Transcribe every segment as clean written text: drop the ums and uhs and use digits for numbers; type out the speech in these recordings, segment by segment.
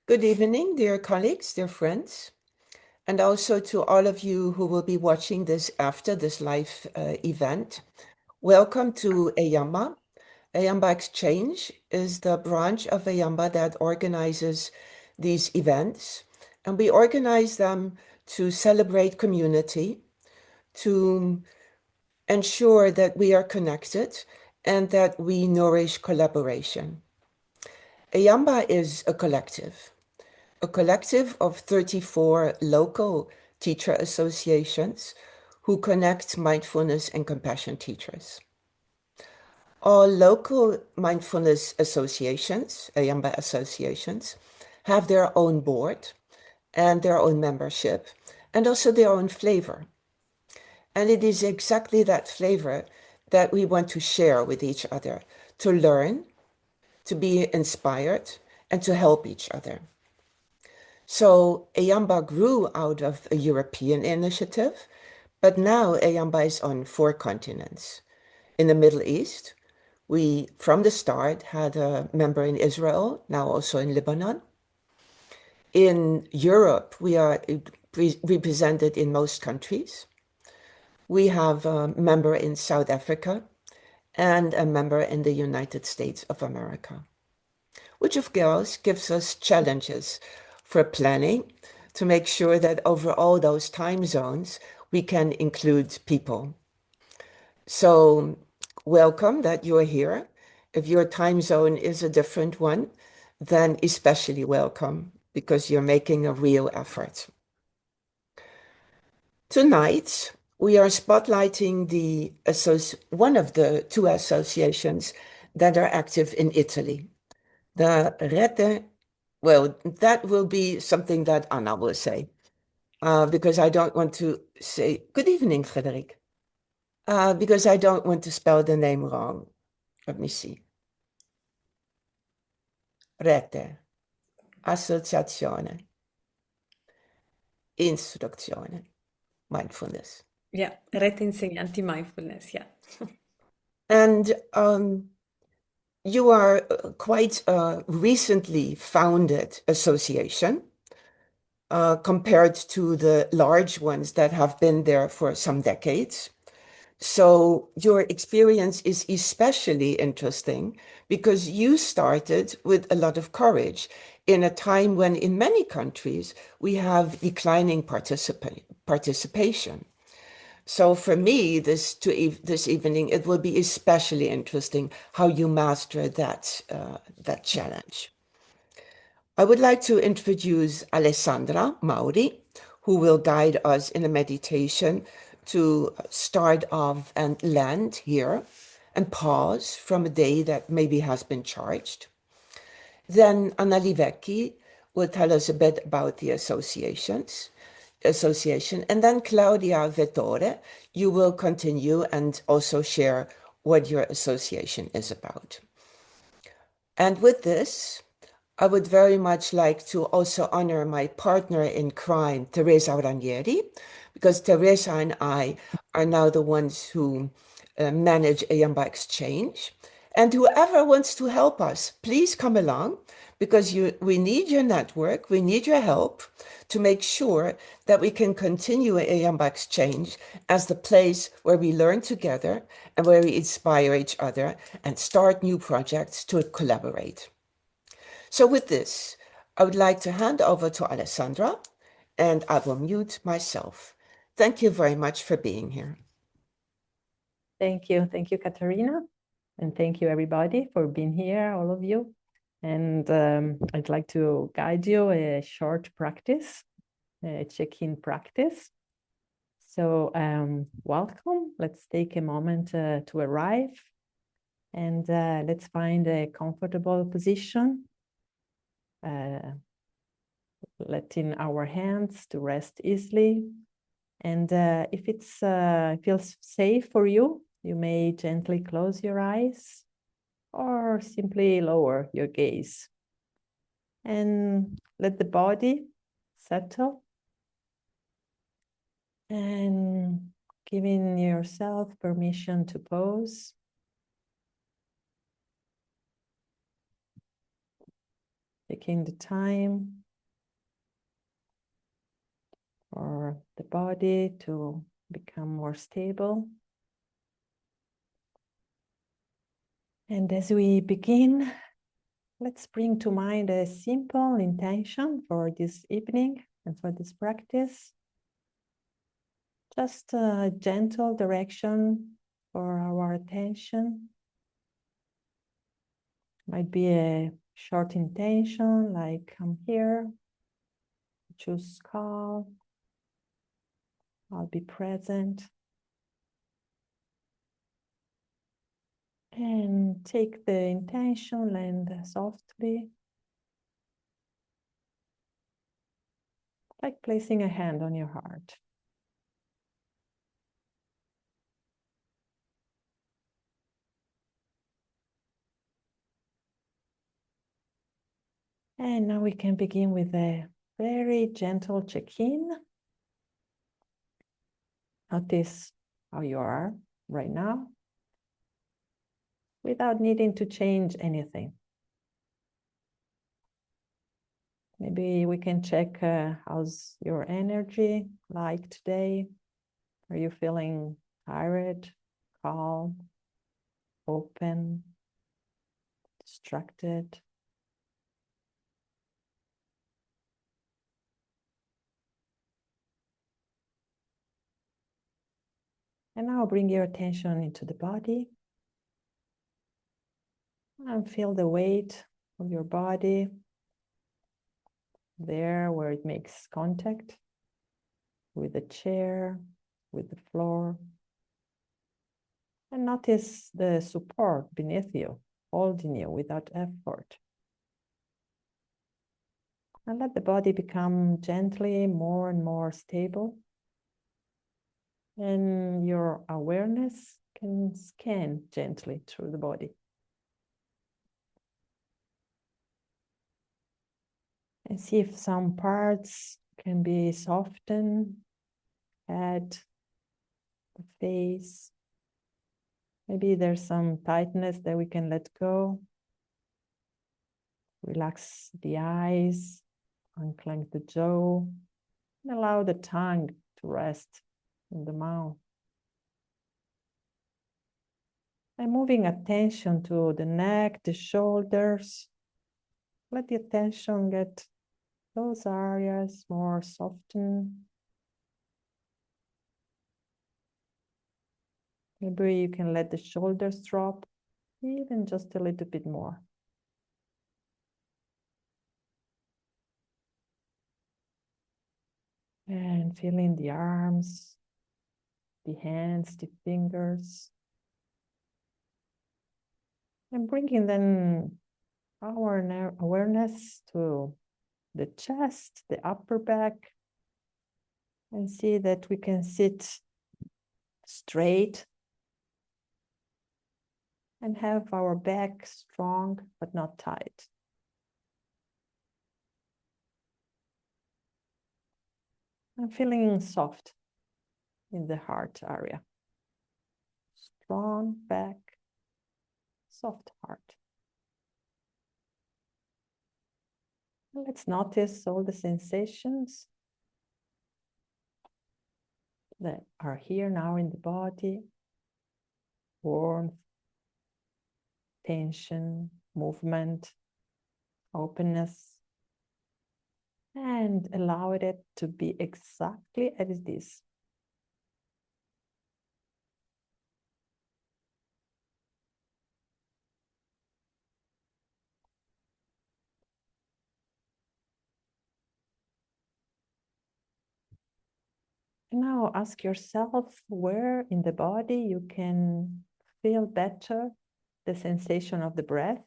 Good evening, dear colleagues, dear friends, and also to all of you who will be watching this after this live event. Welcome to eamba. eamba Exchange is the branch of eamba that organizes these events, and we organize them to celebrate community, to ensure that we are connected and that we nourish collaboration. eamba is a collective of 34 local teacher associations who connect mindfulness and compassion teachers. All local mindfulness associations, eamba associations, have their own board and their own membership and also their own flavor. And it is exactly that flavor that we want to share with each other, to learn, to be inspired, and to help each other. So eamba grew out of a European initiative, but now eamba is on 4 continents. In the Middle East, we, from the start, had a member in Israel, now also in Lebanon. In Europe, we are represented in most countries. We have a member in South Africa and a member in the United States of America, which of course gives us challenges for planning to make sure that over all those time zones, we can include people. So welcome that you're here. If your time zone is a different one, then especially welcome because you're making a real effort. Tonight, we are spotlighting one of the 2 associations that are active in Italy. The Rete, well, that will be something that Anna will say, because I don't want to say, good evening, Frederic, because I don't want to spell the name wrong. Let me see. Rete, Associazione, Istruzione, Mindfulness. Yeah, Rete Insegnanti Mindfulness, yeah. And you are quite a recently founded association compared to the large ones that have been there for some decades. So your experience is especially interesting because you started with a lot of courage in a time when in many countries we have declining participation. So for me, this evening, it will be especially interesting how you master that challenge. I would like to introduce Alessandra Mauri, who will guide us in a meditation to start off and land here and pause from a day that maybe has been charged. Then Anna Livecchi will tell us a bit about the association. And then Claudia Vettore, you will continue and also share what your association is about. And with this, I would very much like to also honor my partner in crime, Teresa Ranieri, because Teresa and I are now the ones who manage eamba Exchange. And whoever wants to help us, please come along, because we need your network, we need your help to make sure that we can continue eamba Exchange as the place where we learn together and where we inspire each other and start new projects to collaborate. So with this, I would like to hand over to Alessandra, and I will mute myself. Thank you very much for being here. Thank you, Katarina, and thank you everybody for being here, all of you. And I'd like to guide you a short practice, a check-in practice. So welcome. Let's take a moment to arrive, and let's find a comfortable position. Letting our hands to rest easily. And if it feels safe for you, you may gently close your eyes or simply lower your gaze. And let the body settle. And giving yourself permission to pause. Taking the time for the body to become more stable. And as we begin, let's bring to mind a simple intention for this evening and for this practice. Just a gentle direction for our attention. Might be a short intention like I'm here, choose calm, I'll be present. And take the intention, land softly, like placing a hand on your heart. And now we can begin with a very gentle check-in. Notice how you are right now without needing to change anything. Maybe we can check how's your energy like today. Are you feeling tired, calm, open, distracted? And now bring your attention into the body and feel the weight of your body there where it makes contact with the chair, with the floor. And notice the support beneath you, holding you without effort. And let the body become gently more and more stable. And your awareness can scan gently through the body. And see if some parts can be softened, head, the face. Maybe there's some tightness that we can let go. Relax the eyes, unclench the jaw, and allow the tongue to rest in the mouth. And moving attention to the neck, the shoulders. Let the attention get those areas more softened. Maybe you can let the shoulders drop even just a little bit more. And feeling the arms, the hands, the fingers. And bringing then our awareness to the chest, the upper back, and see that we can sit straight and have our back strong but not tight. I'm feeling soft in the heart area. Strong back, soft heart. And let's notice all the sensations that are here now in the body. Warmth, tension, movement, openness. And allow it to be exactly as it is. And now ask yourself where in the body you can feel better the sensation of the breath.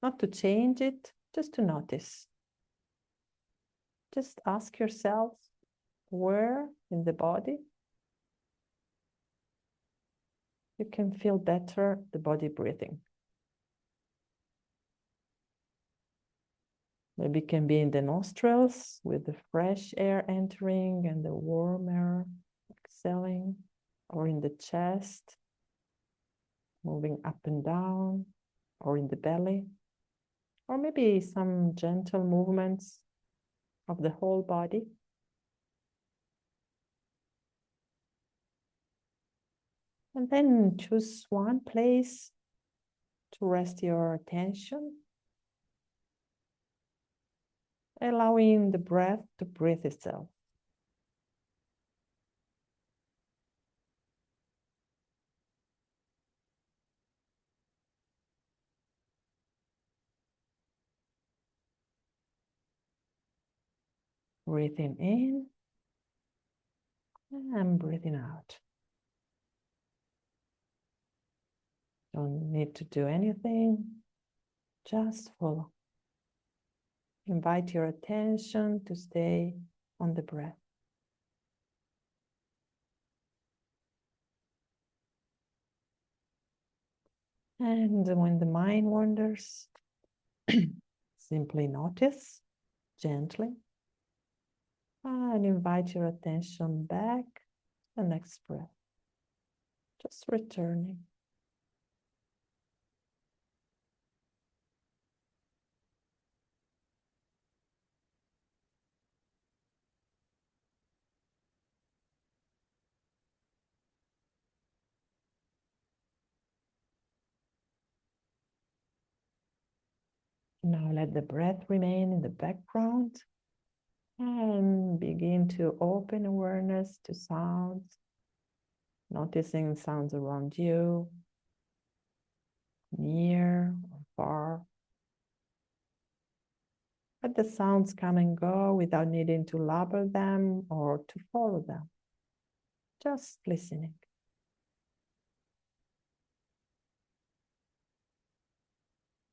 Not to change it, just to notice. Just ask yourself where in the body you can feel better the body breathing. Maybe it can be in the nostrils with the fresh air entering and the warm air exhaling, or in the chest, moving up and down, or in the belly, or maybe some gentle movements of the whole body. And then choose one place to rest your attention, allowing the breath to breathe itself. Breathing in and breathing out. Don't need to do anything, just follow. Invite your attention to stay on the breath. And when the mind wanders, simply notice gently and invite your attention back to the next breath. Just returning. Now let the breath remain in the background and begin to open awareness to sounds, noticing sounds around you, near or far. Let the sounds come and go without needing to label them or to follow them. Just listening.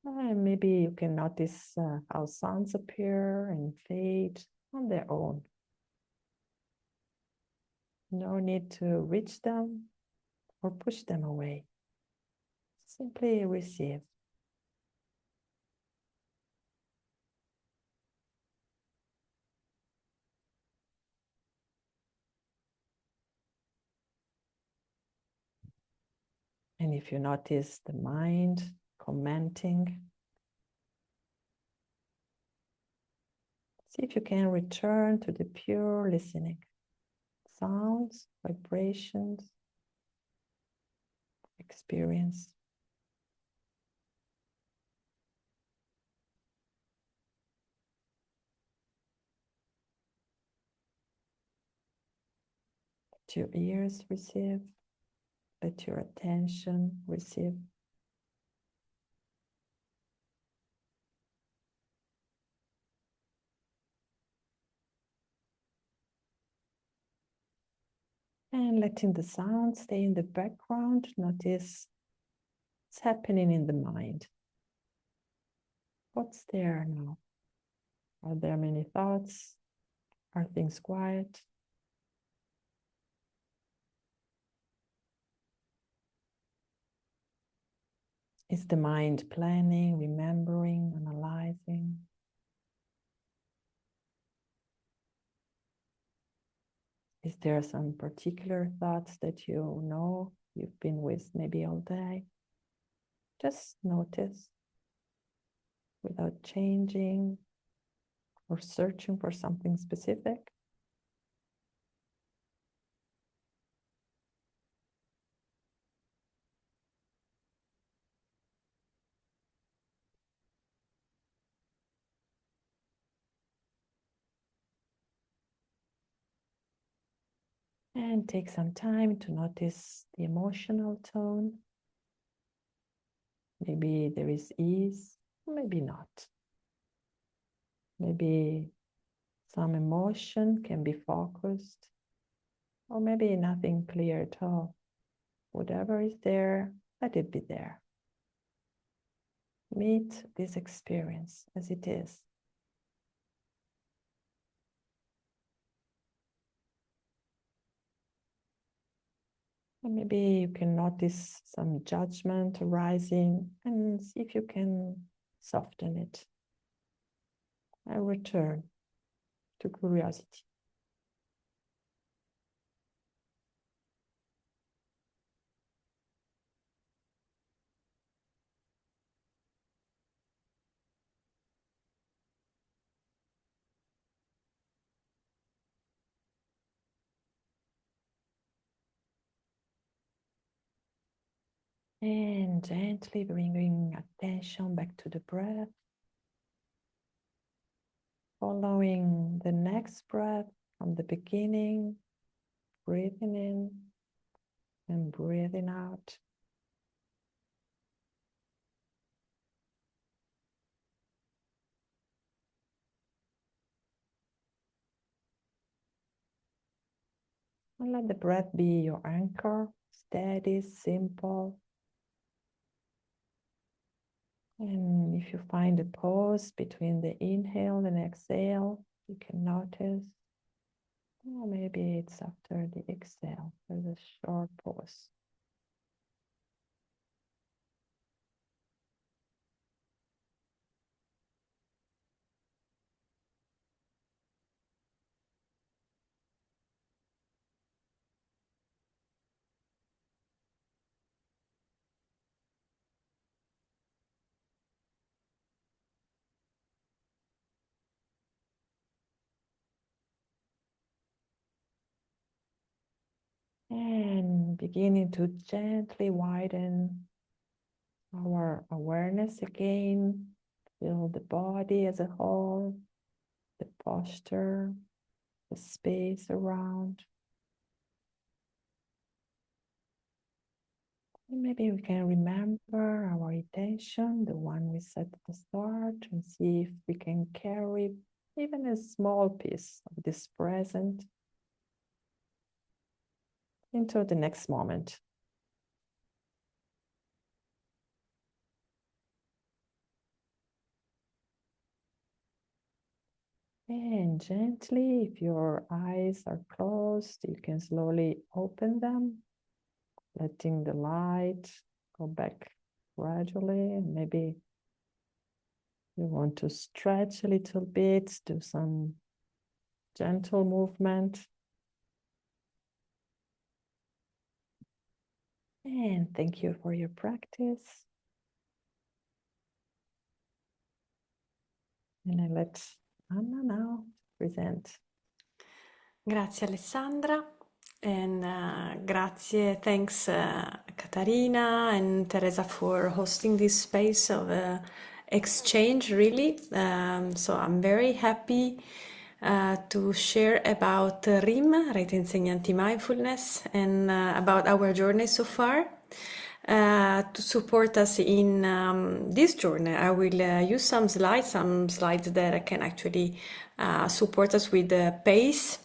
And maybe you can notice how sounds appear and fade on their own. No need to reach them or push them away. Simply receive. And if you notice the mind commenting, see if you can return to the pure listening. Sounds, vibrations, experience. Let your ears receive. Let your attention receive. And letting the sound stay in the background, notice what's happening in the mind. What's there now? Are there many thoughts? Are things quiet? Is the mind planning, remembering, analyzing? Is there some particular thoughts that you know you've been with maybe all day? Just notice without changing or searching for something specific. And take some time to notice the emotional tone. Maybe there is ease, maybe not. Maybe some emotion can be focused, or maybe nothing clear at all. Whatever is there, let it be there. Meet this experience as it is. And maybe you can notice some judgment arising and see if you can soften it and return to curiosity. And gently bringing attention back to the breath, following the next breath from the beginning, breathing in and breathing out. And let the breath be your anchor, steady, simple. And if you find a pause between the inhale and exhale, you can notice, or maybe it's after the exhale, there's a short pause. And beginning to gently widen our awareness again, feel the body as a whole, the posture, the space around. And maybe we can remember our intention, the one we set at the start, and see if we can carry even a small piece of this present into the next moment. And gently, if your eyes are closed, you can slowly open them, letting the light go back gradually. And maybe you want to stretch a little bit, do some gentle movement. And thank you for your practice. And I let Anna now present. Grazie Alessandra, and thanks Catarina and Teresa for hosting this space of exchange, really. So I'm very happy to share about Rete Insegnanti Mindfulness, and about our journey so far. To support us in this journey, I will use some slides that can actually support us with the pace.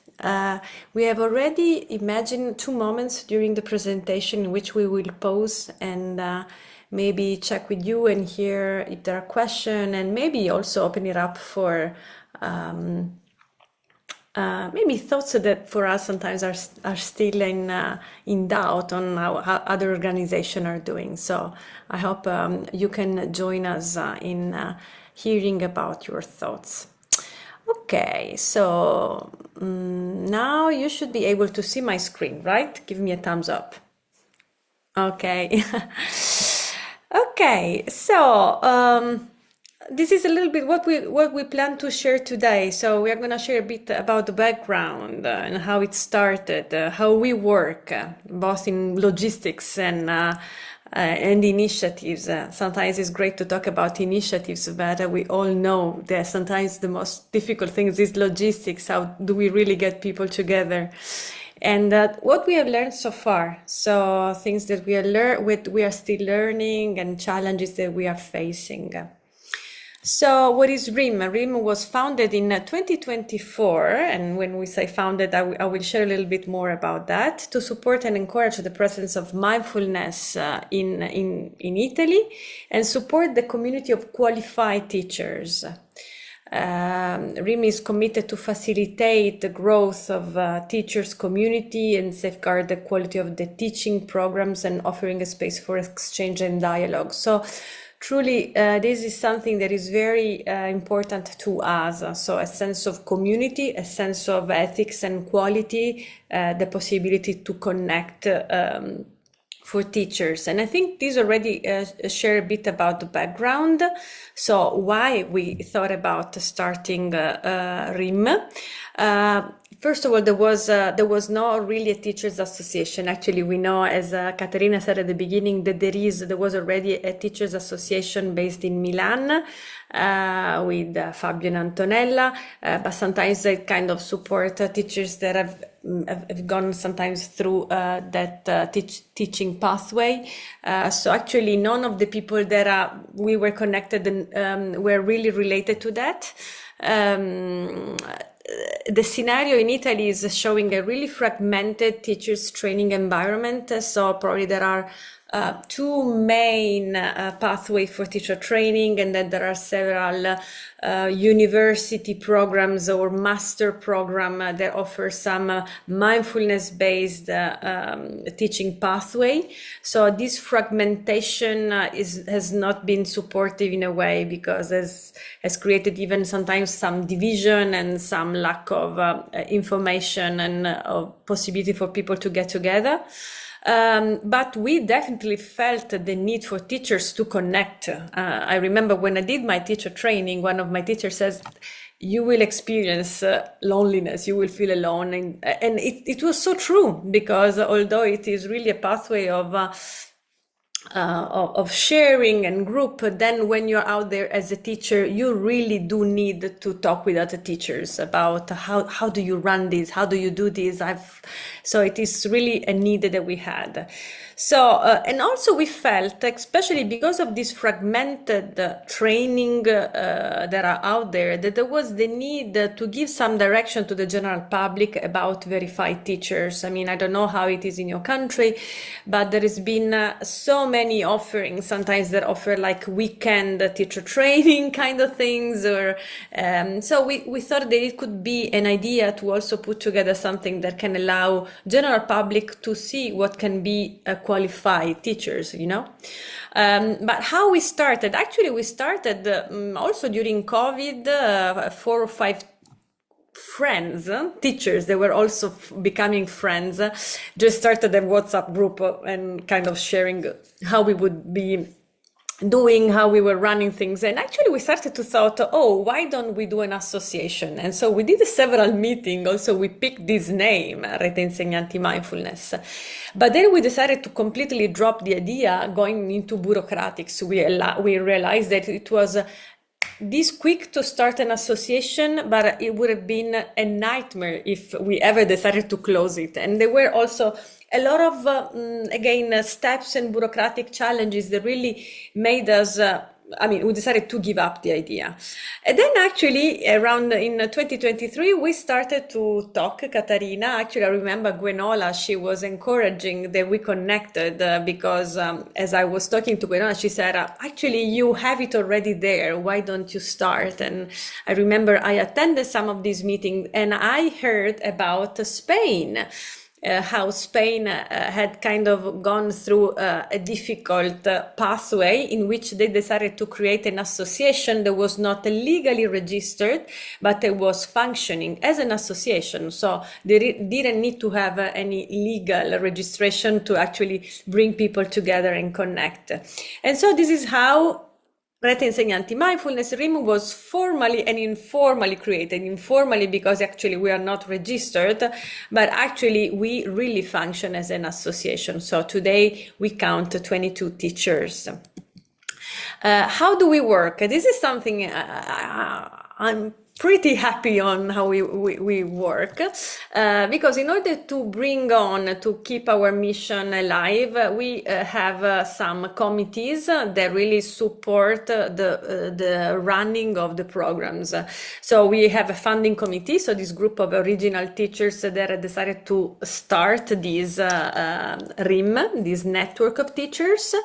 We have already imagined 2 moments during the presentation in which we will pause and maybe check with you and hear if there are questions, and maybe also open it up for maybe thoughts that for us sometimes are still in doubt on how other organizations are doing. So I hope you can join us in hearing about your thoughts. Okay, so now you should be able to see my screen, right? Give me a thumbs up. Okay. Okay, so this is a little bit what we plan to share today. So we are going to share a bit about the background and how it started, how we work, both in logistics and initiatives. Sometimes it's great to talk about initiatives, but we all know that sometimes the most difficult thing is logistics. How do we really get people together? And what we have learned so far, so things that we are still learning, and challenges that we are facing. So what is RIM? RIM was founded in 2024, and when we say founded, I will share a little bit more about that, to support and encourage the presence of mindfulness in Italy, and support the community of qualified teachers. RIM is committed to facilitate the growth of teachers' community and safeguard the quality of the teaching programs, and offering a space for exchange and dialogue. So truly, this is something that is very important to us. So a sense of community, a sense of ethics and quality, the possibility to connect for teachers. And I think these already share a bit about the background. So why we thought about starting RIM. First of all, there was not really a teachers association. Actually, we know, as Caterina said at the beginning, that there was already a teachers association based in Milan with Fabio and Antonella, but sometimes they kind of support teachers that have gone sometimes through that teaching pathway. So actually, none of the people that we were connected and were really related to that. The scenario in Italy is showing a really fragmented teachers training environment. So probably there are two main pathways for teacher training, and then there are several university programs or master program that offer some mindfulness-based teaching pathway. So this fragmentation has not been supportive in a way, because has created even sometimes some division and some lack of information and possibility for people to get together. But we definitely felt the need for teachers to connect. I remember when I did my teacher training, one of my teachers says, you will experience loneliness, you will feel alone. And it was so true, because although it is really a pathway of sharing and group, then when you're out there as a teacher, you really do need to talk with other teachers about how do you run this, how do you do this. So it is really a need that we had. So and also we felt, especially because of this fragmented training that are out there, that there was the need to give some direction to the general public about verified teachers. I mean, I don't know how it is in your country, but there has been so many offerings sometimes that offer like weekend teacher training kind of things, or so we thought that it could be an idea to also put together something that can allow general public to see what can be qualified teachers, you know. But how we started? Actually, we started also during COVID, 4 or 5 friends, teachers, they were also becoming friends, just started a WhatsApp group and kind of sharing how we would be doing, how we were running things. And actually we started to thought, oh, why don't we do an association? And so we did several meetings. Also, we picked this name, Rete Insegnanti Mindfulness. But then we decided to completely drop the idea going into bureaucratics. We realized that it was this quick to start an association, but it would have been a nightmare if we ever decided to close it. And there were also a lot of, again, steps and bureaucratic challenges that really made us, we decided to give up the idea. And then actually around in 2023, we started to talk, Caterina. Actually, I remember Gwenola, she was encouraging that we connected because as I was talking to Gwenola, she said, actually, you have it already there. Why don't you start? And I remember I attended some of these meetings and I heard about Spain. How Spain had kind of gone through a difficult pathway in which they decided to create an association that was not legally registered, but it was functioning as an association. So they didn't need to have any legal registration to actually bring people together and connect. And so this is how Rete Insegnanti Mindfulness RIM was formally and informally created. Informally because actually we are not registered, but actually we really function as an association. So today we count 22 teachers. How do we work? This is something I'm pretty happy on how we work, because in order to to keep our mission alive, we have some committees that really support the running of the programs. So we have a funding committee, so this group of original teachers that decided to start this RIM, this network of teachers.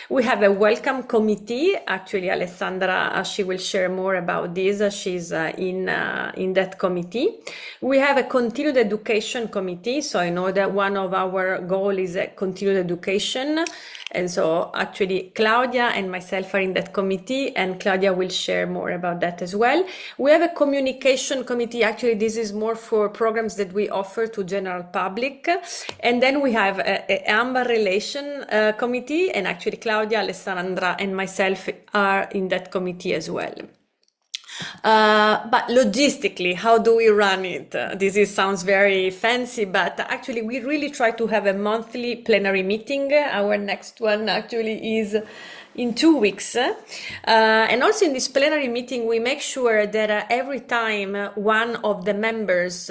We have a welcome committee. Actually, Alessandra, she will share more about this. She's in that committee. We have a continued education committee. So I know that one of our goal is a continued education. And so actually Claudia and myself are in that committee, and Claudia will share more about that as well. We have a communication committee. Actually, this is more for programs that we offer to general public. And then we have a eamba relation committee, and actually Claudia, Alessandra and myself are in that committee as well. But logistically, how do we run it? Sounds very fancy, but actually we really try to have a monthly plenary meeting. Our next one actually is in 2 weeks. And also in this plenary meeting, we make sure that every time one of the members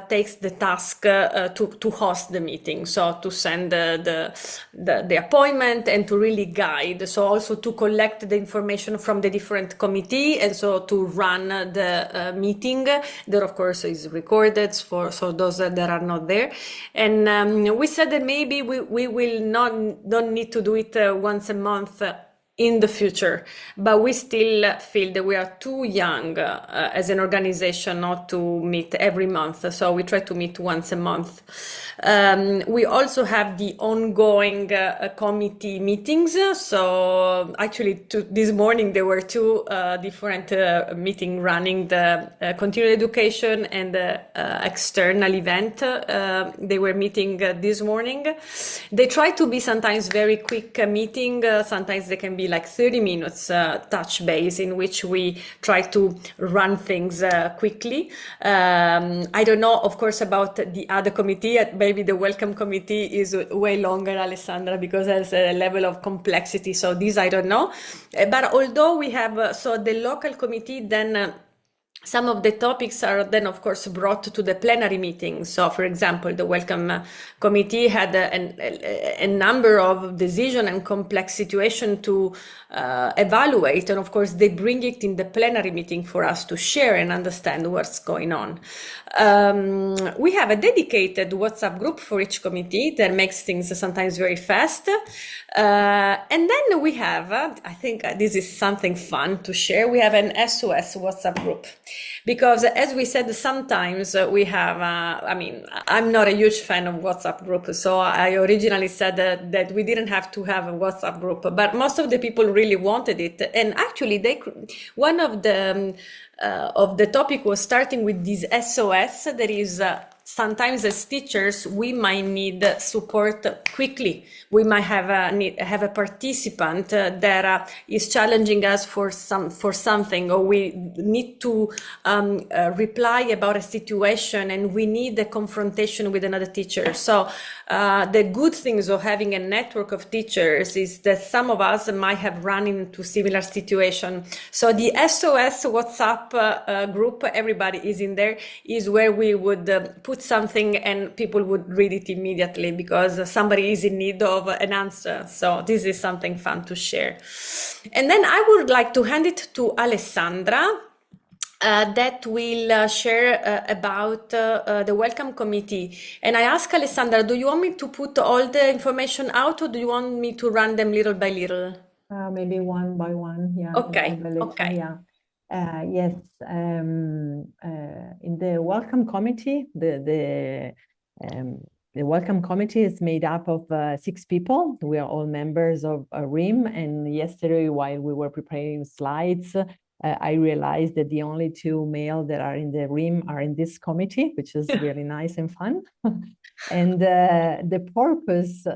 takes the task to host the meeting. So to send the appointment and to really guide. So also to collect the information from the different committee, and so to run the meeting that of course is recorded for so those that are not there. And we said that maybe we will don't need to do it once a month in the future, but we still feel that we are too young as an organization not to meet every month, so we try to meet once a month. We also have the ongoing committee meetings. So actually this morning there were two different meetings running, the continuing education and the external event. They were meeting this morning. They try to be sometimes very quick meeting. Sometimes they can be like 30 minutes touch base, in which we try to run things quickly. I don't know, of course, about the other committee. Maybe the welcome committee is way longer, Alessandra, because there's a level of complexity. So this I don't know. But although we have, so the local committee, then some of the topics are then, of course, brought to the plenary meeting. So, for example, the Welcome Committee had a number of decision and complex situation to evaluate. And, of course, they bring it in the plenary meeting for us to share and understand what's going on. We have a dedicated WhatsApp group for each committee that makes things sometimes very fast. And then we have, I think this is something fun to share, we have an SOS WhatsApp group. Because as we said, sometimes we have, I mean, I'm not a huge fan of WhatsApp group. So I originally said that we didn't have to have a WhatsApp group, but most of the people really wanted it. And actually one of the topic was starting with this SOS. That is, sometimes as teachers, we might need support quickly. We might have a participant that is challenging us for something, or we need to reply about a situation and we need a confrontation with another teacher. So the good things of having a network of teachers is that some of us might have run into similar situation. So the SOS WhatsApp group, everybody is in there, is where we would put something and people would read it immediately because somebody is in need of an answer. So this is something fun to share. And then I would like to hand it to Alessandra that will share about the Welcome Committee. And I ask Alessandra, do you want me to put all the information out, or do you want me to run them little by little? Maybe one by one, yeah. Okay, okay. Yeah. Yes, in the Welcome Committee, the Welcome Committee is made up of 6 people. We are all members of a RIM, and yesterday while we were preparing slides, I realized that the only 2 male that are in the RIM are in this committee, which is really nice and fun. And the purpose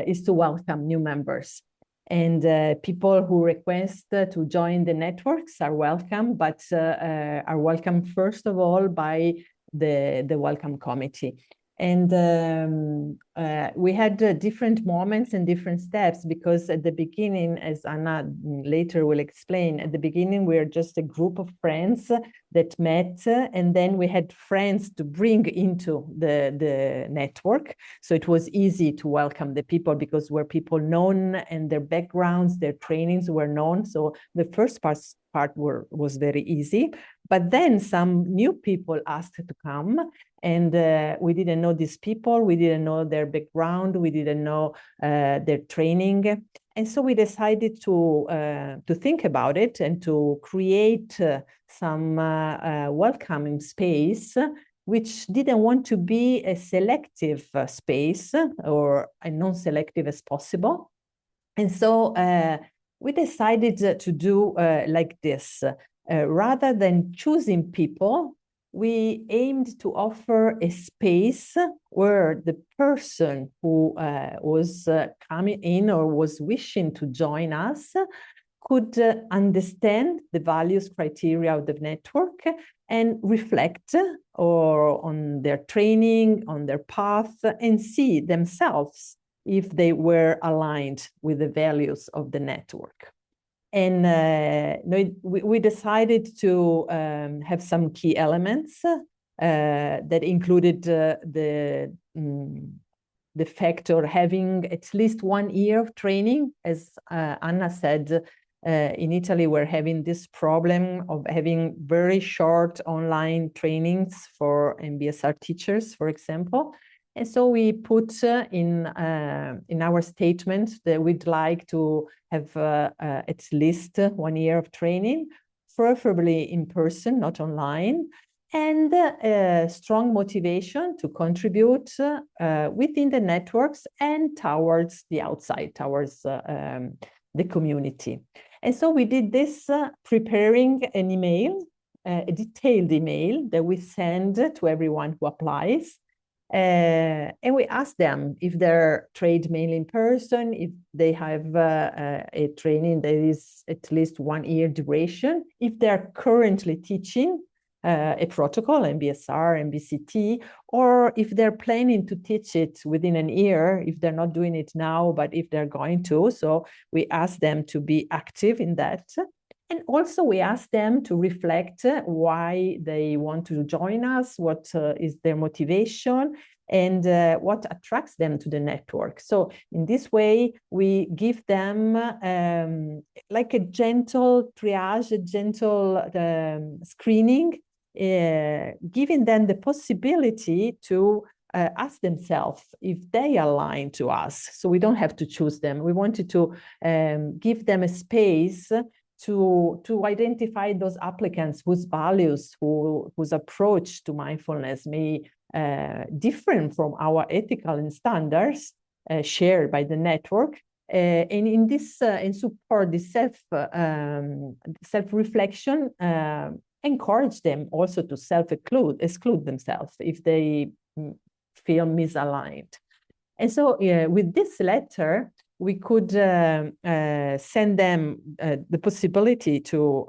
is to welcome new members. And people who request to join the networks are welcome, but are welcome first of all by the Welcome Committee. And we had different moments and different steps, because at the beginning, as Anna later will explain, at the beginning we were just a group of friends that met, and then we had friends to bring into the network. So it was easy to welcome the people because were people known and their backgrounds, their trainings were known. So the first part was very easy. But then some new people asked to come, and we didn't know these people. We didn't know their background. We didn't know their training. And so we decided to think about it and to create some welcoming space, which didn't want to be a selective space or a non-selective as possible. And so we decided to do like this. Rather than choosing people, we aimed to offer a space where the person who was coming in or was wishing to join us could understand the values criteria of the network and reflect or on their training, on their path, and see themselves if they were aligned with the values of the network. And we decided to have some key elements that included the factor having at least 1 year of training. As Anna said, in Italy, we're having this problem of having very short online trainings for MBSR teachers, for example. And so we put in our statement that we'd like to have at least 1 year of training, preferably in person, not online, and strong motivation to contribute within the networks and towards the outside, towards the community. And so we did this preparing an email, a detailed email that we send to everyone who applies. And we ask them if they're trained mainly in person, if they have a training that is at least 1 year duration, if they're currently teaching a protocol, MBSR, MBCT, or if they're planning to teach it within a year, if they're not doing it now, but if they're going to. So we ask them to be active in that. And also we ask them to reflect why they want to join us, what is their motivation, and what attracts them to the network. So in this way, we give them like a gentle triage, a gentle screening, giving them the possibility to ask themselves if they align to us. So we don't have to choose them. We wanted to give them a space to identify those applicants whose values, whose approach to mindfulness may different from our ethical and standards shared by the network. And in this, in support this self-reflection, encourage them also to exclude themselves if they feel misaligned. And so with this letter, we could send them the possibility to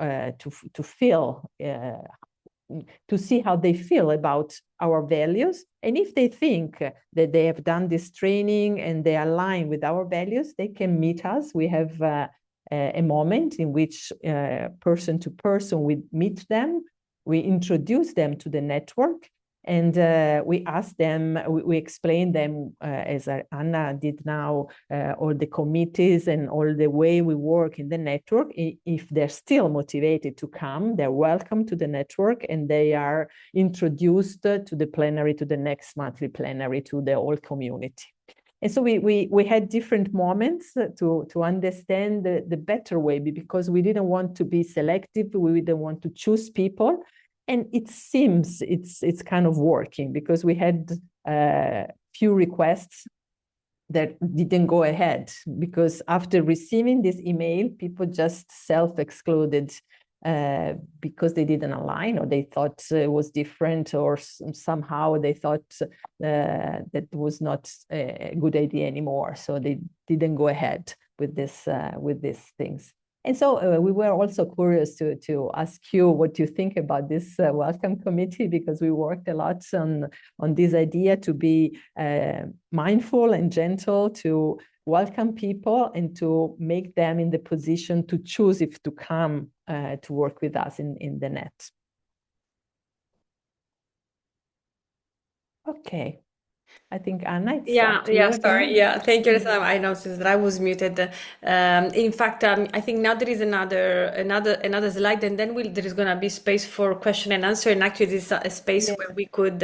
feel, to see how they feel about our values. And if they think that they have done this training and they align with our values, they can meet us. We have a moment in which person to person we meet them, we introduce them to the network, and we ask them, we explain them, as Anna did now, all the committees and all the way we work in the network. If they're still motivated to come, they're welcome to the network, and they are introduced to the plenary, to the next monthly plenary, to the whole community. And so we had different moments to understand the better way, because we didn't want to be selective. We didn't want to choose people. And it seems it's kind of working, because we had few requests that didn't go ahead, because after receiving this email, people just self-excluded because they didn't align, or they thought it was different, or somehow they thought that was not a good idea anymore. So they didn't go ahead with these things. And so we were also curious to ask you what you think about this welcome committee, because we worked a lot on this idea to be mindful and gentle, to welcome people and to make them in the position to choose if to come to work with us in the net. Okay. I think Anna, it's up to you again. Sorry. Yeah, thank you. I noticed that I was muted. In fact, I think now there is another slide, and then there is gonna be space for question and answer. And actually, this is a space where we could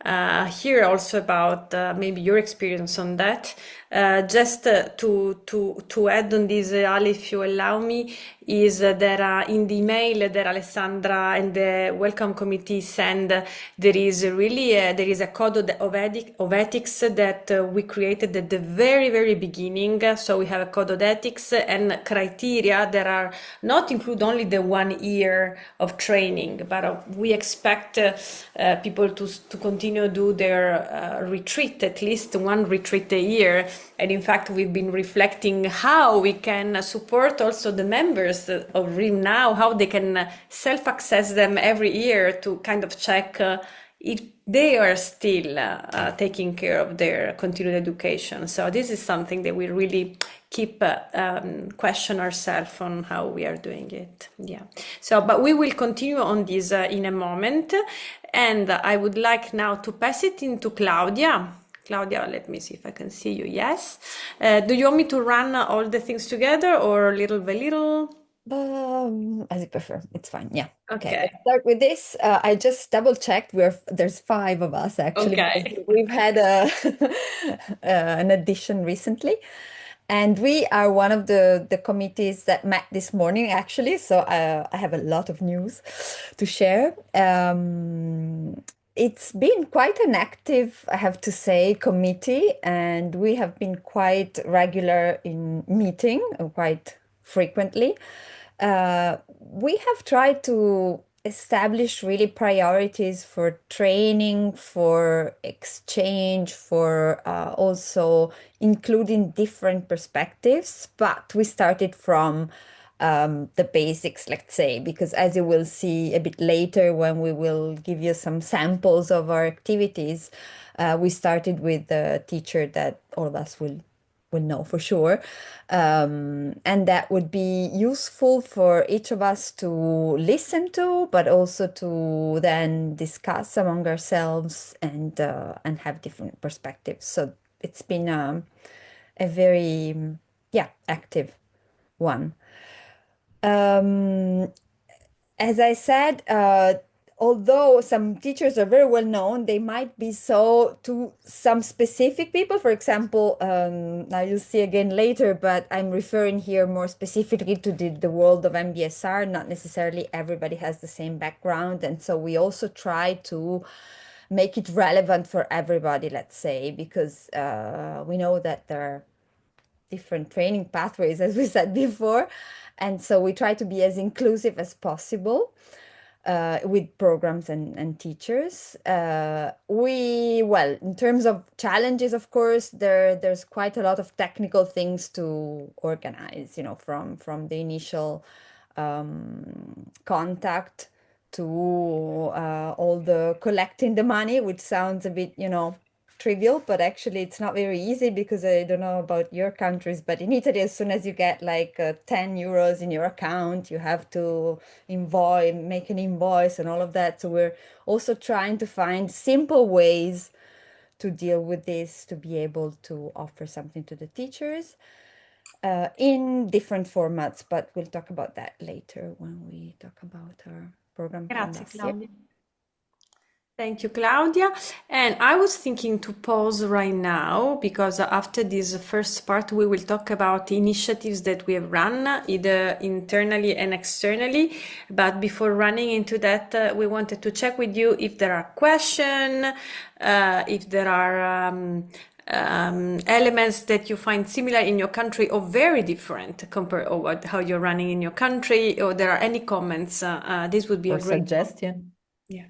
hear also about maybe your experience on that. Just to add on this, Ali, if you allow me, is that in the email that Alessandra and the welcome committee send, there is a code of ethics that we created at the very beginning. So we have a code of ethics and criteria that are not include only the 1 year of training, but we expect people to continue do their retreat, at least one retreat a year. And in fact, we've been reflecting how we can support also the members of RIM now, how they can self-access them every year to kind of check if they are still taking care of their continued education. So this is something that we really keep question ourselves on how we are doing it. Yeah. So, but we will continue on this in a moment. And I would like now to pass it into Claudia. Claudia, let me see if I can see you. Yes. Do you want me to run all the things together or little by little? As you prefer, it's fine. Yeah. Okay, Okay. let's start with this. I just double checked. There's 5 of us actually. Okay. We've had an addition recently, and we are one of the committees that met this morning actually. So I have a lot of news to share. It's been quite an active, I have to say, committee, and we have been quite regular in meeting quite frequently. We have tried to establish really priorities for training, for exchange, for also including different perspectives. But we started from the basics, let's say, because as you will see a bit later when we will give you some samples of our activities, we started with a teacher that all of us will know for sure. And that would be useful for each of us to listen to, but also to then discuss among ourselves and have different perspectives. So it's been a very, active one. As I said, although some teachers are very well known, they might be so to some specific people. For example, now you'll see again later, but I'm referring here more specifically to the world of MBSR. Not necessarily everybody has the same background. And so we also try to make it relevant for everybody, let's say, because we know that there are different training pathways, as we said before. And so we try to be as inclusive as possible with programs and teachers. Well, in terms of challenges, of course, there's quite a lot of technical things to organize, from the initial contact to all the collecting the money, which sounds a bit, trivial, but actually it's not very easy because I don't know about your countries, but in Italy, as soon as you get like 10 euros in your account, you have to make an invoice and all of that. So we're also trying to find simple ways to deal with this, to be able to offer something to the teachers in different formats, but we'll talk about that later when we talk about our program from Grazie, last year. Claudia. Thank you, Claudia. And I was thinking to pause right now because after this first part, we will talk about initiatives that we have run either internally and externally. But before running into that, we wanted to check with you if there are questions, if there are elements that you find similar in your country or very different compared to how you're running in your country, or there are any comments. This would be Or a great suggestion. yeah.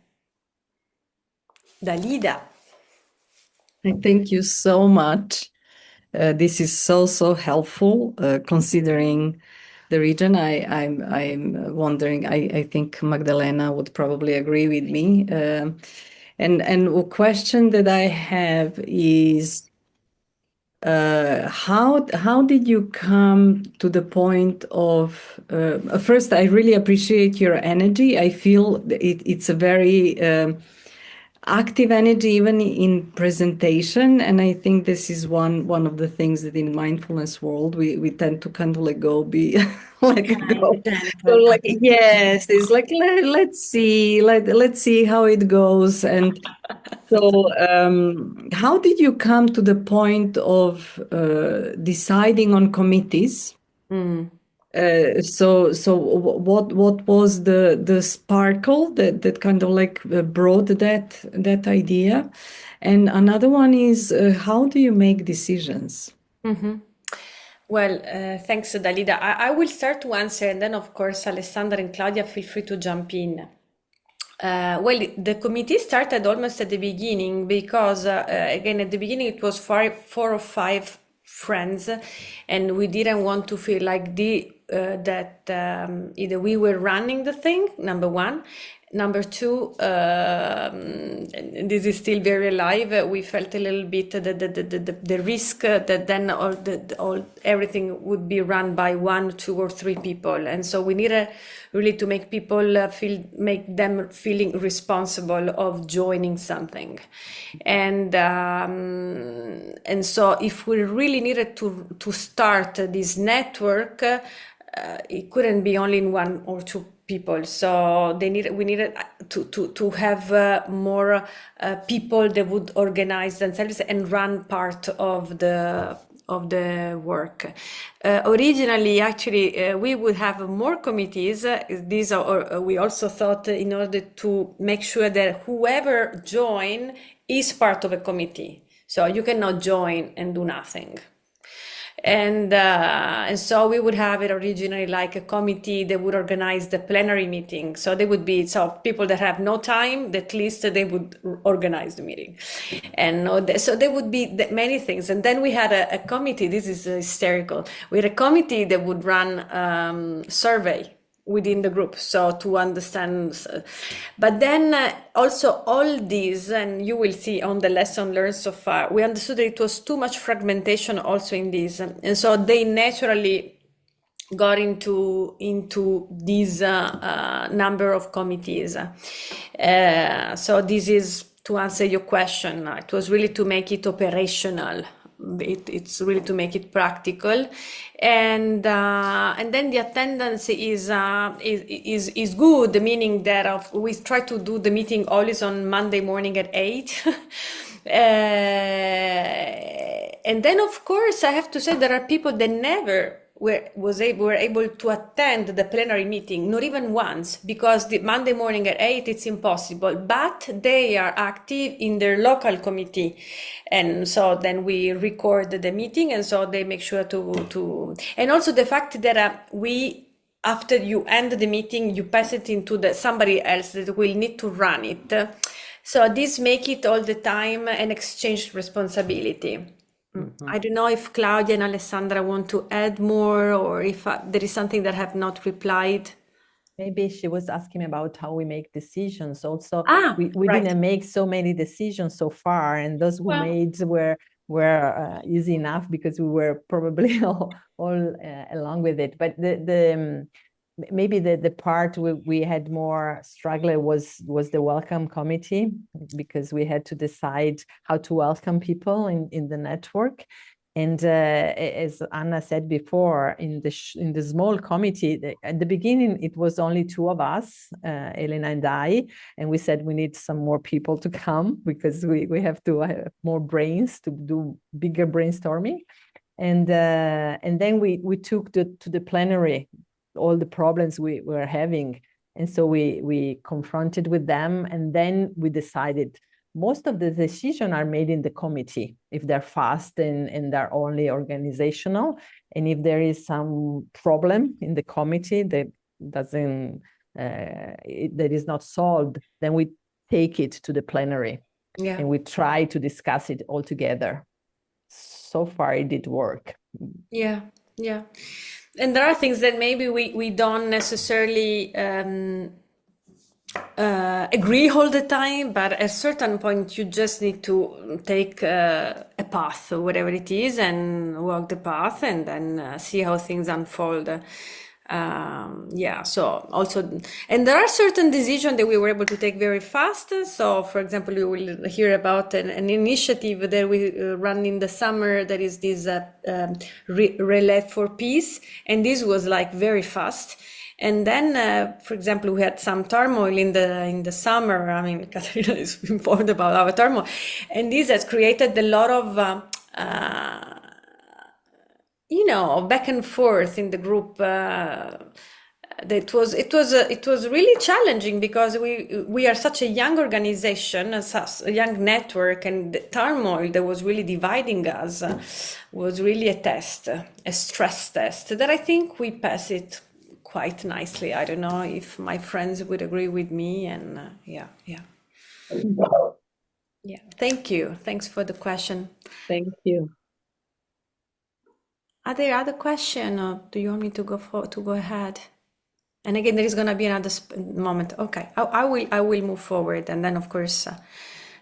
Dalida. Thank you so much. This is so helpful considering the region. I'm wondering. I think Magdalena would probably agree with me. And a question that I have is, how did you come to the point of? First, I really appreciate your energy. I feel it's a very active energy even in presentation. And I think this is one of the things that in mindfulness world we tend to kind of let go, be like go like yes, it's like let's see, let's see how it goes. And so how did you come to the point of deciding on committees? So what was the sparkle that kind of like brought that idea? And another one is how do you make decisions? Well, thanks, Dalida. I will start to answer, and then, of course, Alessandra and Claudia, feel free to jump in. Well, the committee started almost at the beginning because, again, at the beginning it was four or five friends, and we didn't want to feel like that either we were running the thing, number one. Number two, and this is still very alive. We felt a little bit the risk that then everything would be run by one, two, or three people, and so we needed really to make people make them feeling responsible of joining something, and so if we really needed to start this network, it couldn't be only in one or two people. So we needed to have more people that would organize themselves and run part of the work. Originally, actually, we would have more committees. We also thought in order to make sure that whoever join is part of a committee. So you cannot join and do nothing. And so we would have it originally like a committee that would organize the plenary meeting. So they would be people that have no time, at least they would organize the meeting. And so there would be many things. And then we had a committee. This is hysterical. We had a committee that would run survey within the group, so to understand. But then also all these, and you will see on the lesson learned so far, we understood that it was too much fragmentation also in this, and so they naturally got into these number of committees. So this is to answer your question. It was really to make it operational. It's really to make it practical, and then the attendance is good, meaning that we try to do the meeting always on Monday morning at 8. And then, of course, I have to say there are people that never were able to attend the plenary meeting, not even once, because the Monday morning at 8 it's impossible, but they are active in their local committee, and so then we record the meeting, and so they make sure to and also the fact that after you end the meeting you pass it into somebody else that will need to run it, so this make it all the time an exchange responsibility. I don't know if Claudia and Alessandra want to add more, or if there is something that I have not replied. Maybe she was asking about how we make decisions. Also, we right. didn't make so many decisions so far, and those we made were easy enough because we were probably all along with it. But maybe the part we had more struggle was the welcome committee, because we had to decide how to welcome people in the network. And as Anna said before, in the small committee, at the beginning, it was only two of us, Elena and I, and we said we need some more people to come because we have to have more brains to do bigger brainstorming. And then we took to the plenary all the problems we were having. And so we confronted with them, and then we decided. Most of the decisions are made in the committee if they're fast and they're only organizational. And if there is some problem in the committee that is not solved, then we take it to the plenary, and we try to discuss it all together. So far, it did work. Yeah. And there are things that maybe we don't necessarily agree all the time, but at a certain point you just need to take a path, or whatever it is, and walk the path, and then see how things unfold. Yeah, so also, and there are certain decisions that we were able to take very fast. So, for example, you will hear about an initiative that we run in the summer, that is this Relay for Peace, and this was like very fast. And then, for example, we had some turmoil in the summer. I mean, Katarina is informed about our turmoil, and this has created a lot of back and forth in the group. It was really challenging because we are such a young organization, a young network, and the turmoil that was really dividing us was really a stress test that I think we passed it quite nicely. I don't know if my friends would agree with me, and yeah. Thank you. Thanks for the question. Thank you. Are there other questions, or do you want me to go ahead? And again, there is going to be another moment. Okay, I will move forward, and then of course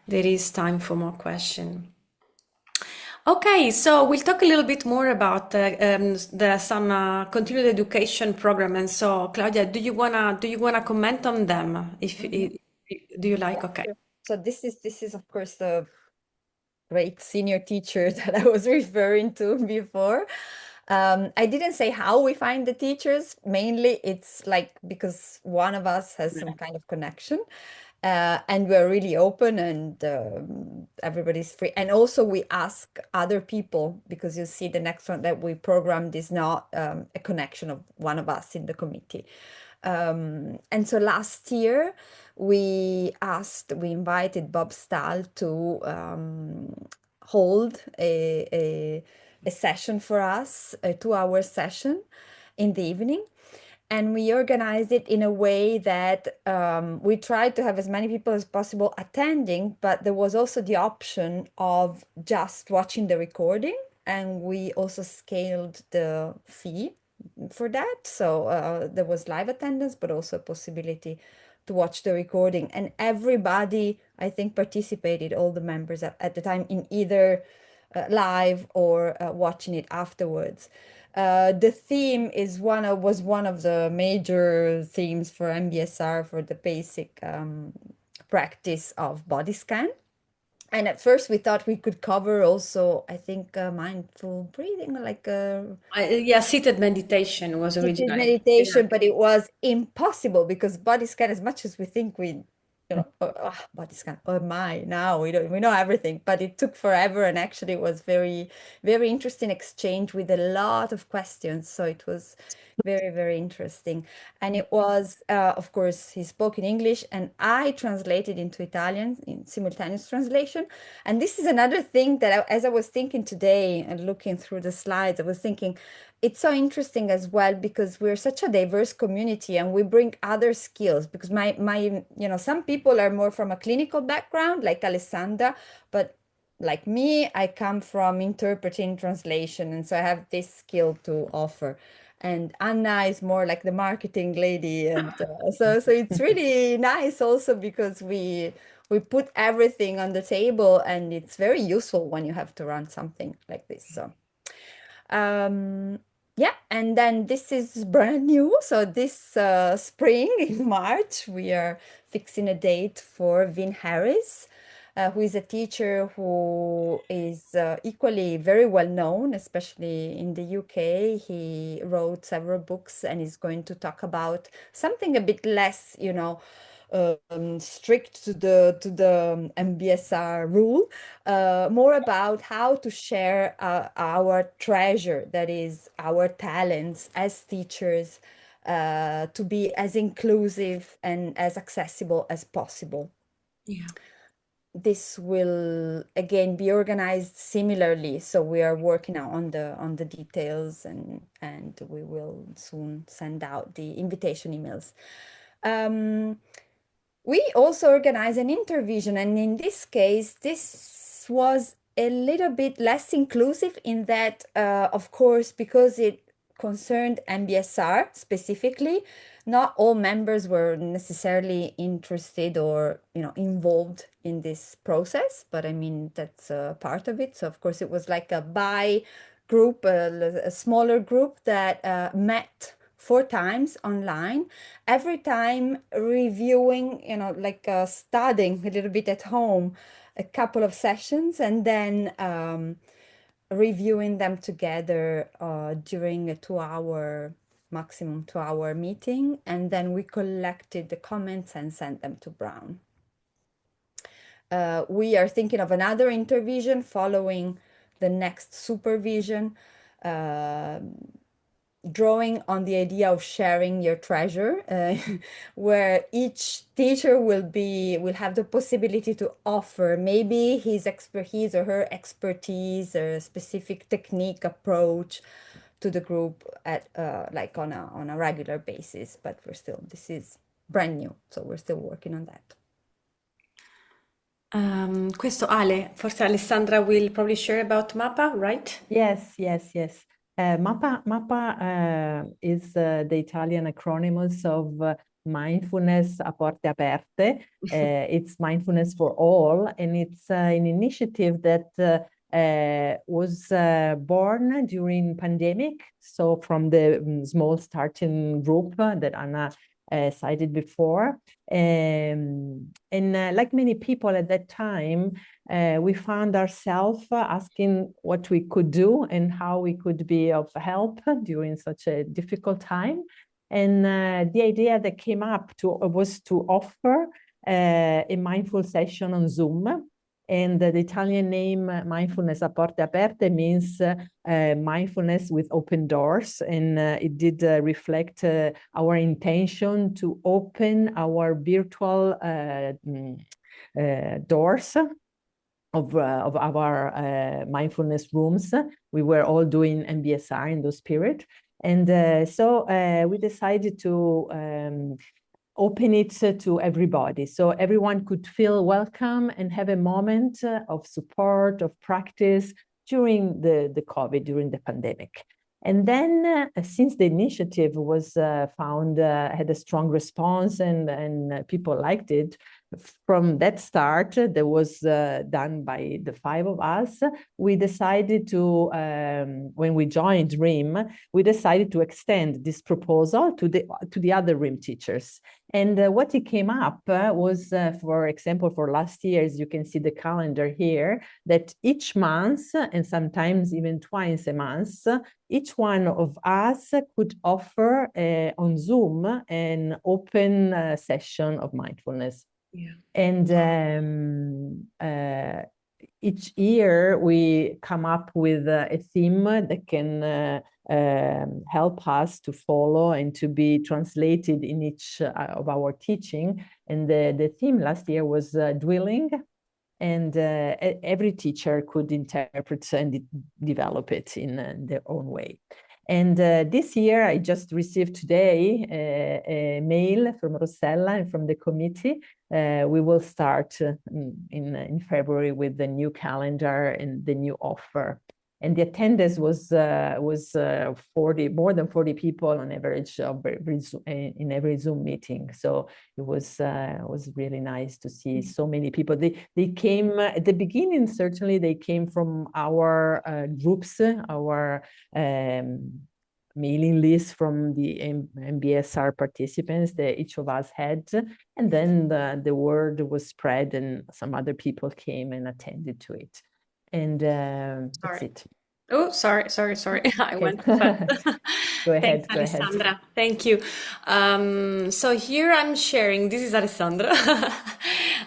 there is time for more questions. Okay, so we'll talk a little bit more about some continued education program. And so, Claudia, do you wanna comment on them? Do you like? Okay. So this is of course the great senior teacher that I was referring to before. I didn't say how we find the teachers. Mainly, it's like because one of us has some kind of connection, and we're really open, and everybody's free. And also, we ask other people because you see, the next one that we programmed is not a connection of one of us in the committee. And so last year we invited Bob Stahl to hold a session for us, a 2-hour session in the evening. And we organized it in a way that we tried to have as many people as possible attending, but there was also the option of just watching the recording. And we also scaled the fee for that. So there was live attendance, but also a possibility to watch the recording. And everybody, I think, participated, all the members at the time, in either live or watching it afterwards. The theme was one of the major themes for MBSR, for the basic practice of body scan. And at first we thought we could cover also, I think, mindful breathing, like Yeah, seated meditation was seated originally. meditation, but it was impossible because body scan, as much as we think we, body scan, oh my, now we know everything, but it took forever, and actually it was very, very interesting exchange with a lot of questions. So it was very, very interesting. And it was, of course, he spoke in English and I translated into Italian in simultaneous translation. And this is another thing that as I was thinking today and looking through the slides, I was thinking, it's so interesting as well because we're such a diverse community and we bring other skills, because some people are more from a clinical background like Alessandra, but like me, I come from interpreting translation, and so I have this skill to offer. And Anna is more like the marketing lady, and so it's really nice also because we put everything on the table, and it's very useful when you have to run something like this. So yeah, and then this is brand new. So this spring in March, we are fixing a date for Vin Harris, who is a teacher who is equally very well known, especially in the UK. He wrote several books and is going to talk about something a bit less, strict to the MBSR rule, more about how to share our treasure, that is our talents as teachers, to be as inclusive and as accessible as possible. Yeah. This will again be organized similarly, so we are working on the details, and we will soon send out the invitation emails. We also organize an intervision, and in this case, this was a little bit less inclusive in that, of course, because it concerned MBSR specifically, not all members were necessarily interested or involved in this process, but I mean that's part of it. So of course it was like a group, a smaller group that met 4 times online, every time reviewing, like studying a little bit at home, a couple of sessions, and then reviewing them together during a 2-hour, maximum 2-hour meeting. And then we collected the comments and sent them to Brown. We are thinking of another intervision following the next supervision, drawing on the idea of sharing your treasure, where each teacher will have the possibility to offer maybe his or her expertise, a specific technique approach to the group at like on a regular basis. But this is brand new, so we're still working on that. Questo Ale, forse Alessandra will probably share about MAPA, right? Yes. MAPA is the Italian acronyms of mindfulness a porte aperte. It's mindfulness for all, and it's an initiative that was born during pandemic. So from the small starting group that Anna cited before. And like many people at that time, we found ourselves asking what we could do and how we could be of help during such a difficult time. And the idea that came up was to offer a mindful session on Zoom. And the Italian name Mindfulness a porte aperte means mindfulness with open doors. And it did reflect our intention to open our virtual doors of our mindfulness rooms. We were all doing MBSR in those period. And so we decided to open it to everybody, so everyone could feel welcome and have a moment of support, of practice during the COVID, during the pandemic. And then since the initiative was found, had a strong response and people liked it, from that start that was done by the 5 of us, we decided to, when we joined RIM, we decided to extend this proposal to the other RIM teachers. And what it came up was, for example, for last year, as you can see the calendar here, that each month, and sometimes even twice a month, each one of us could offer on Zoom an open session of mindfulness. Yeah. And each year we come up with a theme that can help us to follow and to be translated in each of our teaching. And the theme last year was dwelling, and every teacher could interpret and develop it in their own way. And this year, I just received today a mail from Rossella and from the committee. We will start in February with the new calendar and the new offer. And the attendance was more than 40 people on average in every Zoom meeting. So it was really nice to see so many people. They came at the beginning. Certainly, they came from our groups, our mailing list from the MBSR participants that each of us had, and then the word was spread, and some other people came and attended to it. And that's it. Oh, sorry. I went too fast. Go ahead. Thanks, Alessandra. Thank you. So here I'm sharing, this is Alessandra.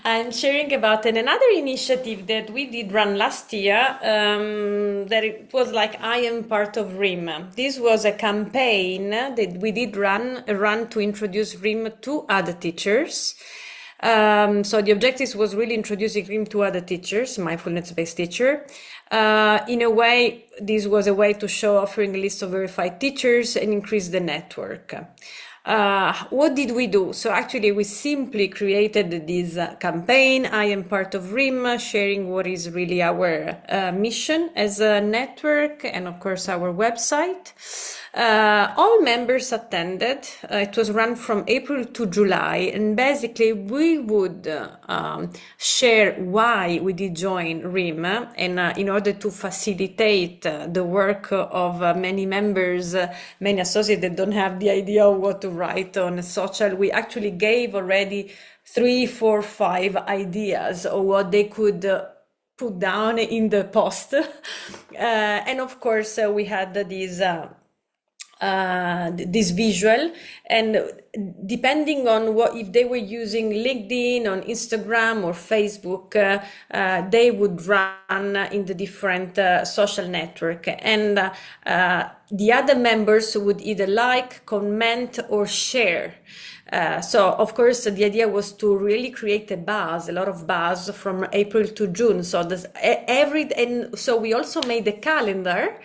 I'm sharing about another initiative that we did run last year, that it was like I am part of RIM. This was a campaign that we did run to introduce RIM to other teachers. So the objective was really introducing RIM to other teachers, mindfulness-based teacher. In a way, this was a way to show offering a list of verified teachers and increase the network. What did we do? So actually, we simply created this campaign. I am part of RIM, sharing what is really our mission as a network, and of course our website. All members attended. It was run from April to July, and basically we would share why we did join RIM, and in order to facilitate the work of many members, many associates that don't have the idea of what to write on social, we actually gave already 3, 4, 5 ideas of what they could put down in the post. And of course, we had this visual, and depending on what, if they were using LinkedIn, on Instagram or Facebook, they would run in the different social network, and the other members would either like, comment, or share. So of course the idea was to really create a lot of buzz from April to June. So and so we also made a calendar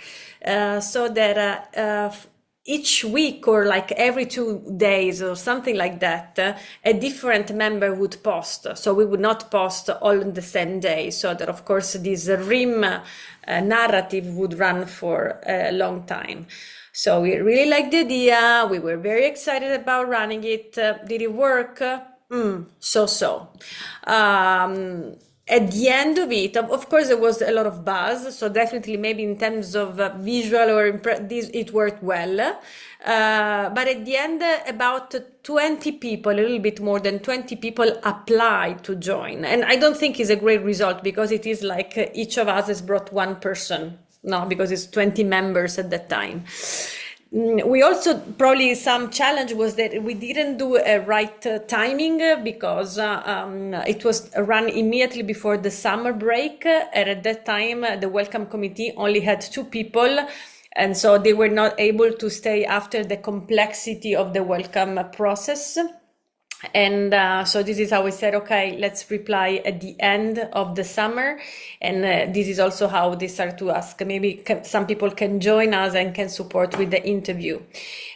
so that each week or like every 2 days or something like that, a different member would post. So we would not post all on the same day, so that of course this RIM narrative would run for a long time. So we really liked the idea. We were very excited about running it. Did it work? So. At the end of it, of course, there was a lot of buzz. So definitely, maybe in terms of visual or this, it worked well. But at the end, about 20 people, a little bit more than 20 people applied to join. And I don't think it's a great result, because it is like each of us has brought one person. No, because it's 20 members at that time. We also, probably some challenge was that we didn't do a right timing, because it was run immediately before the summer break. And at that time, the Welcome Committee only had 2 people. And so they were not able to stay after the complexity of the welcome process. And so this is how we said, okay, let's reply at the end of the summer. And this is also how they started to ask, maybe some people can join us and can support with the interview.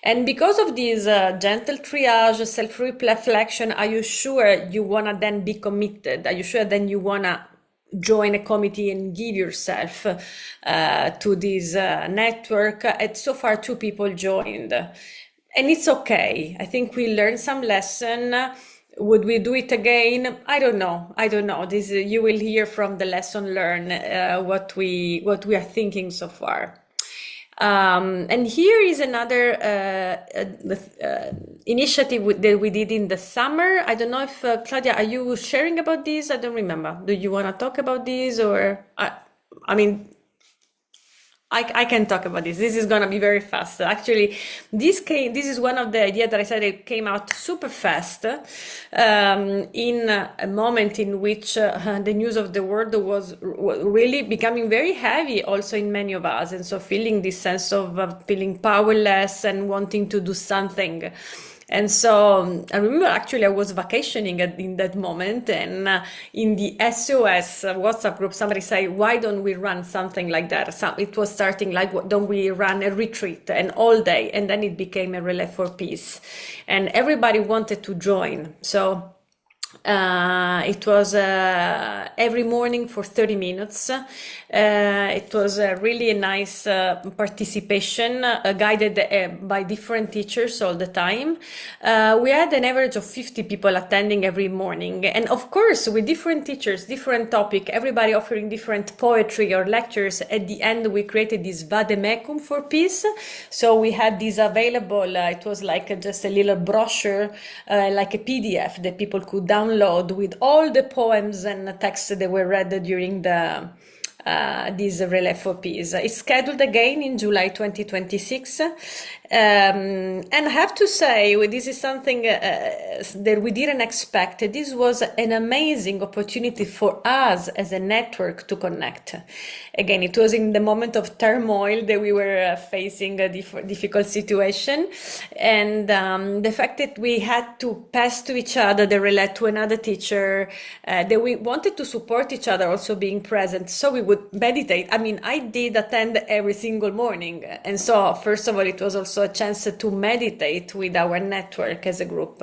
And because of this gentle triage, self-reflection, are you sure you want to then be committed? Are you sure then you want to join a committee and give yourself to this network? And so far, 2 people joined. And it's okay. I think we learned some lesson. Would we do it again? I don't know. This you will hear from the lesson learned, what we are thinking so far. And here is another initiative that we did in the summer. I don't know if Claudia, are you sharing about this? I don't remember. Do you want to talk about this, or I mean? I can talk about this. This is going to be very fast. Actually, this is one of the ideas that I said it came out super fast, in a moment in which the news of the world was really becoming very heavy also in many of us. And so feeling this sense of feeling powerless and wanting to do something. And so I remember actually I was vacationing in that moment, and in the SOS WhatsApp group, somebody said, why don't we run something like that? So it was starting like, don't we run a retreat and all day? And then it became a relay for peace, and everybody wanted to join. So it was every morning for 30 minutes. It was really a nice participation, guided by different teachers all the time. We had an average of 50 people attending every morning. And of course, with different teachers, different topic, everybody offering different poetry or lectures. At the end, we created this vademecum for peace. So we had this available. It was like just a little brochure, like a PDF that people could download with all the poems and texts that were read during this Relay for Peace. It's scheduled again in July 2026. And I have to say, this is something that we didn't expect. This was an amazing opportunity for us as a network to connect. Again, it was in the moment of turmoil that we were facing a difficult situation. And the fact that we had to pass to each other the relay to another teacher, that we wanted to support each other, also being present. So we would meditate. I mean, I did attend every single morning. And so, first of all, it was also also a chance to meditate with our network as a group.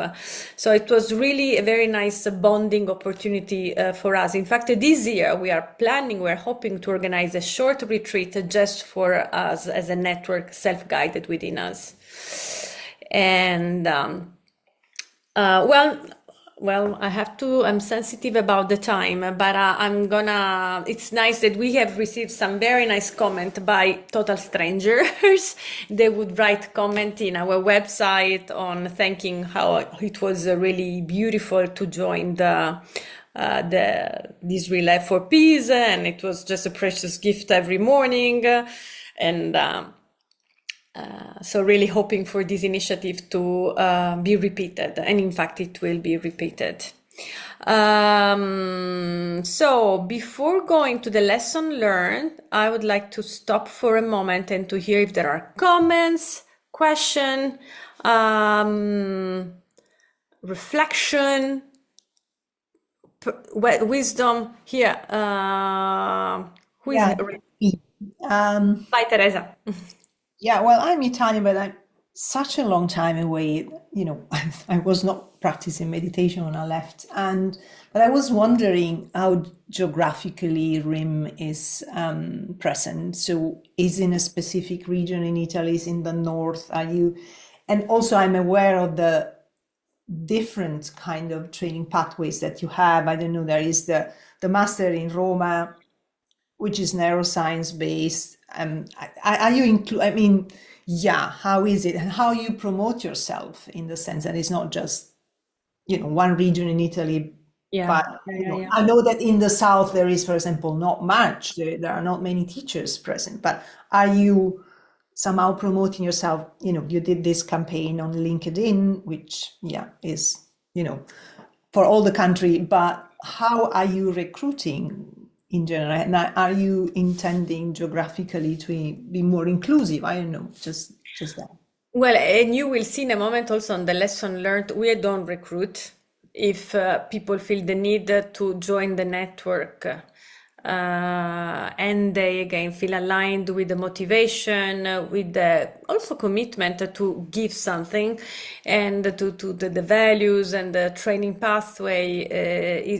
So it was really a very nice bonding opportunity for us. In fact, this year we're hoping to organize a short retreat just for us as a network, self-guided within us. And I'm sensitive about the time, but it's nice that we have received some very nice comment by total strangers. They would write comment in our website on thanking how it was really beautiful to join this Relay for Peace, and it was just a precious gift every morning. So really hoping for this initiative to be repeated, and in fact it will be repeated. So before going to the lesson learned, I would like to stop for a moment and to hear if there are comments, question, reflection, wisdom here. Who is Yeah. Bye, Teresa. Yeah, well, I'm Italian, but I'm such a long time away. I was not practicing meditation when I left, but I was wondering how geographically RIM is present. So, is in a specific region in Italy? Is in the north? Are you? And also, I'm aware of the different kind of training pathways that you have. I don't know. There is the master in Roma, which is neuroscience based. Are you include? I mean, yeah. How is it, and how you promote yourself in the sense that it's not just one region in Italy, but I know that in the south there is, for example, not much. There are not many teachers present. But are you somehow promoting yourself? You did this campaign on LinkedIn, which is for all the country. But how are you recruiting in general, and are you intending geographically to be more inclusive? I don't know, just that. Well, and you will see in a moment also on the lesson learned, we don't recruit if people feel the need to join the network. And they again feel aligned with the motivation, with the also commitment to give something, and to the values and the training pathway.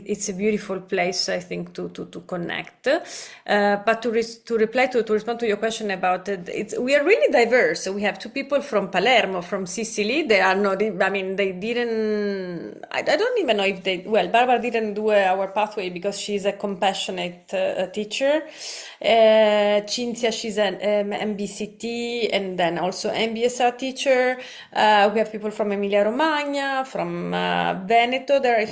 It's a beautiful place, I think, to connect. But to respond to your question about it, we are really diverse. We have two people from Palermo, from Sicily. They are not. I mean, they didn't. I don't even know if they. Well, Barbara didn't do our pathway because she's a compassionate teacher. Cinzia, she's an MBCT and then also MBSR teacher. We have people from Emilia Romagna, from Veneto. There are a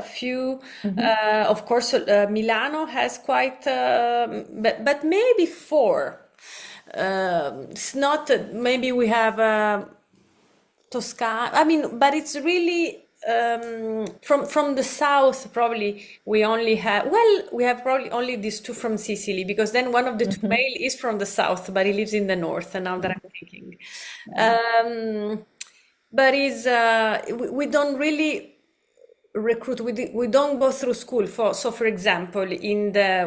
few. Of course, Milano has quite, but maybe four. It's not. Maybe we have Toscana. I mean, but it's really. From the south, probably we have probably only these two from Sicily, because then one of the two male is from the south, but he lives in the north. And now that I'm thinking, but we don't really recruit. We don't go through school so for example, in the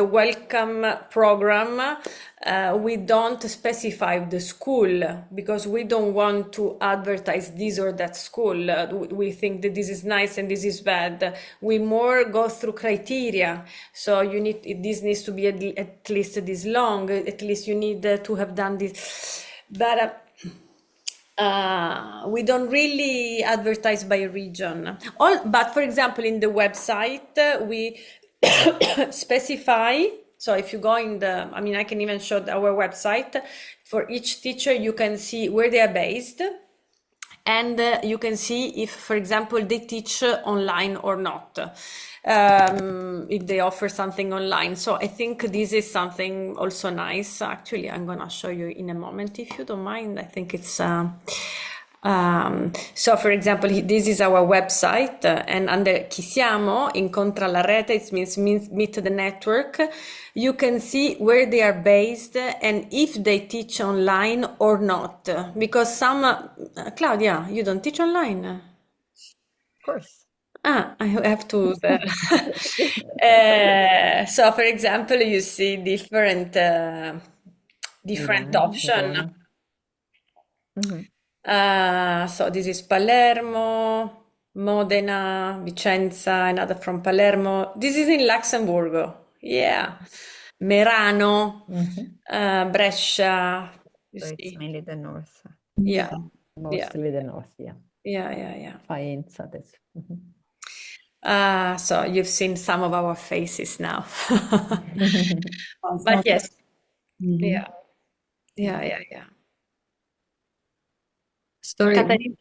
welcome program, we don't specify the school because we don't want to advertise this or that school. We think that this is nice and this is bad. We more go through criteria. So this needs to be at least this long. At least you need to have done this. But we don't really advertise by region. But for example, in the website, we specify. So if you go I can even show our website. For each teacher, you can see where they are based. And you can see if, for example, they teach online or not. If they offer something online. So I think this is something also nice. Actually, I'm going to show you in a moment, if you don't mind. I think it's... so for example, this is our website, and under Chi siamo, incontra la rete, it means meet the network. You can see where they are based and if they teach online or not. Because some, Claudia, you don't teach online? Of course. I have to. So, for example, you see different different Milano, option. Verona. Mhm. So this is Palermo, Modena, Vicenza, another from Palermo. This is in Luxembourg. Yeah. Merano, Mhm. Brescia. You So it's see. mainly the north. Yeah. Yeah. Mostly the north, yeah. Yeah. Faenza, that's. Mhm. So you've seen some of our faces now. But Awesome. yes, Mhm. yeah. Sorry, Katarina.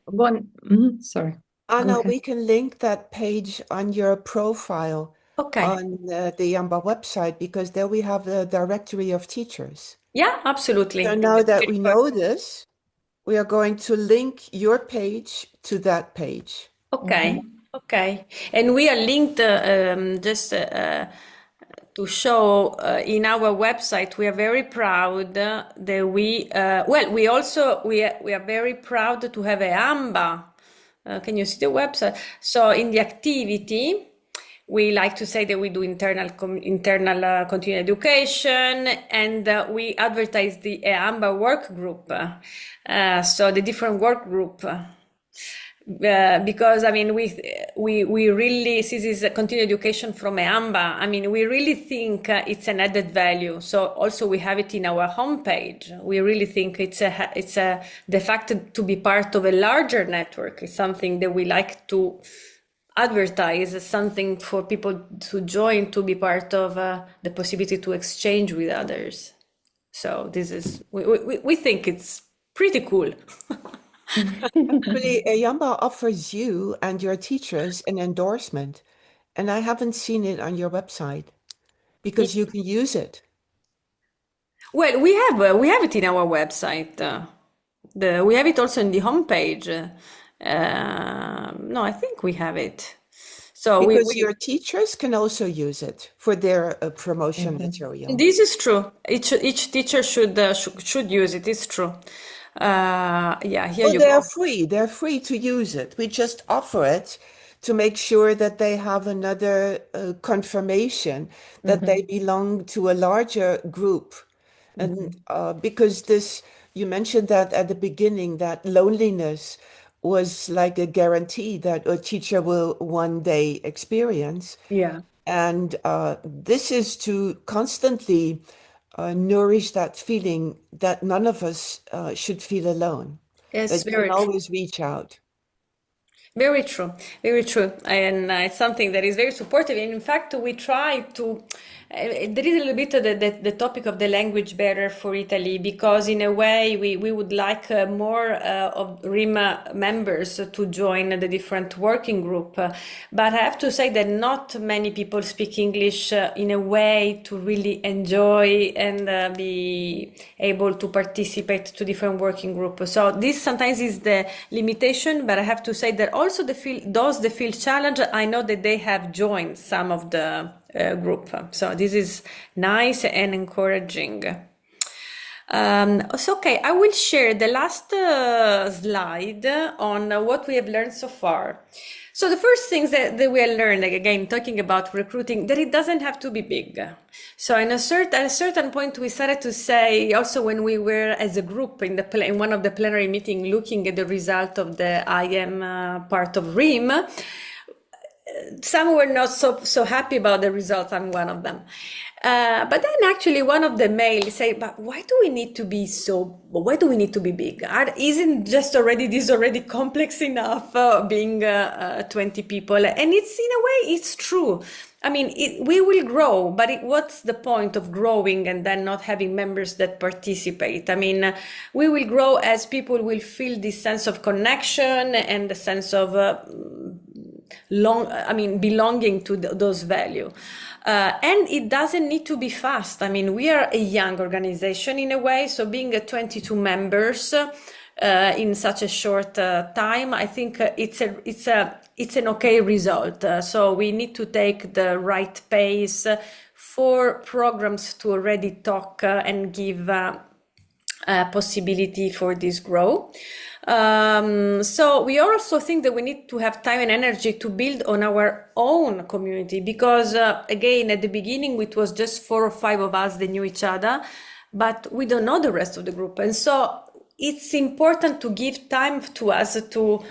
sorry. Go Anna, ahead. we can link that page on your profile Okay. on the Yamba website because there we have the directory of teachers. Yeah, absolutely. So now that we know this, we are going to link your page to that page. Okay, okay. And we are linked just to show in our website. We are very proud that we are very proud to have a eamba. Can you see the website? So in the activity, we like to say that we do internal continuing education, and we advertise the eamba work group. So the different work group. Because I mean we really, this is a continued education from eamba. I mean, we really think it's an added value. So also we have it in our homepage. We really think it's a the fact to be part of a larger network is something that we like to advertise as something for people to join, to be part of the possibility to exchange with others. So this is we think it's pretty cool. Actually, Yamba offers you and your teachers an endorsement, and I haven't seen it on your website because you can use it. Well, we have it in our website. We have it also in the homepage. No, I think we have it. So Because your teachers can also use it for their promotion Mhm. material. this is true. Each teacher should use it. It's true. Yeah, here Well, you they're go. free. They're free to use it. We just offer it to make sure that they have another confirmation that they belong to a larger group. And because this, you mentioned that at the beginning, that loneliness was like a guarantee that a teacher will one day experience. Yeah, And this is to constantly nourish that feeling that none of us should feel alone, it's that you can very true. always reach out. Very true, very true. And it's something that is very supportive. And in fact, we try to, there is a little bit of the topic of the language barrier for Italy, because in a way we would like more of RIMA members to join the different working group. But I have to say that not many people speak English in a way to really enjoy and be able to participate to different working groups. So this sometimes is the limitation, but I have to say that also the field challenge, I know that they have joined some of the group. So this is nice and encouraging. So, okay, I will share the last slide on what we have learned so far. So the first things that we are learning, again, talking about recruiting, that it doesn't have to be big. So at a certain point, we started to say, also when we were as a group in one of the plenary meeting, looking at the result of the IM part of RIM, some were not so happy about the results. I'm one of them. But then actually one of the males say, but why do we need to be big? Isn't just this already complex enough, being 20 people? And it's, in a way, it's true. I mean, we will grow, but what's the point of growing and then not having members that participate? I mean, we will grow as people will feel this sense of connection and the sense of belonging to those values. And it doesn't need to be fast. I mean, we are a young organization in a way, so being 22 members in such a short time, I think it's an okay result. So we need to take the right pace for programs to already talk and give possibility for this grow. So we also think that we need to have time and energy to build on our own community, because again, at the beginning, it was just 4 or 5 of us that knew each other. but we don't know the rest of the group. And so it's important to give time to us to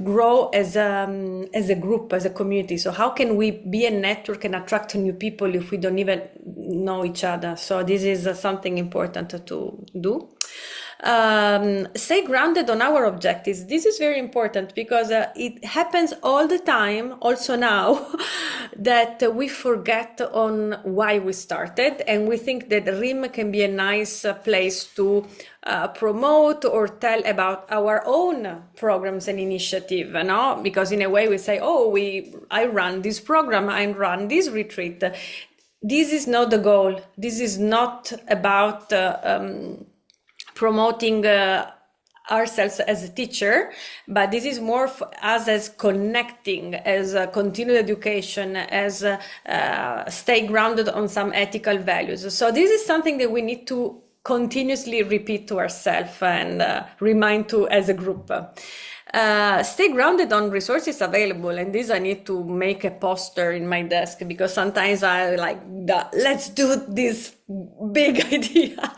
grow as a group, as a community. So how can we be a network and attract new people if we don't even know each other? So this is something important to do. Stay grounded on our objectives. This is very important because it happens all the time, also now, that we forget on why we started, and we think that RIM can be a nice place to promote or tell about our own programs and initiative, no? Because in a way we say, oh, I run this program, I run this retreat. This is not the goal. This is not about promoting ourselves as a teacher, but this is more for us as connecting, as continued education, as stay grounded on some ethical values. So this is something that we need to continuously repeat to ourselves and remind to as a group. Stay grounded on resources available, and this I need to make a poster in my desk because sometimes I like, let's do this big idea,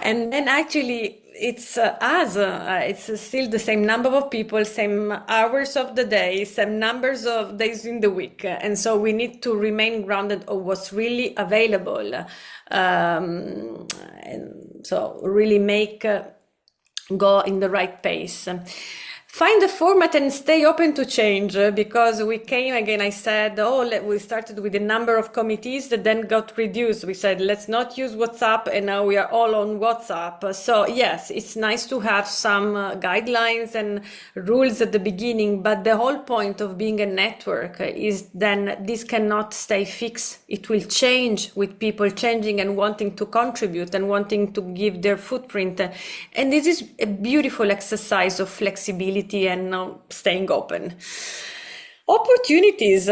and then actually it's it's still the same number of people, same hours of the day, same numbers of days in the week, and so we need to remain grounded on what's really available, and so really make go in the right pace. Find the format and stay open to change because we came again, I said, we started with a number of committees that then got reduced. We said, let's not use WhatsApp, and now we are all on WhatsApp. So yes, it's nice to have some guidelines and rules at the beginning, but the whole point of being a network is then this cannot stay fixed. It will change with people changing and wanting to contribute and wanting to give their footprint. And this is a beautiful exercise of flexibility and staying open. Opportunities,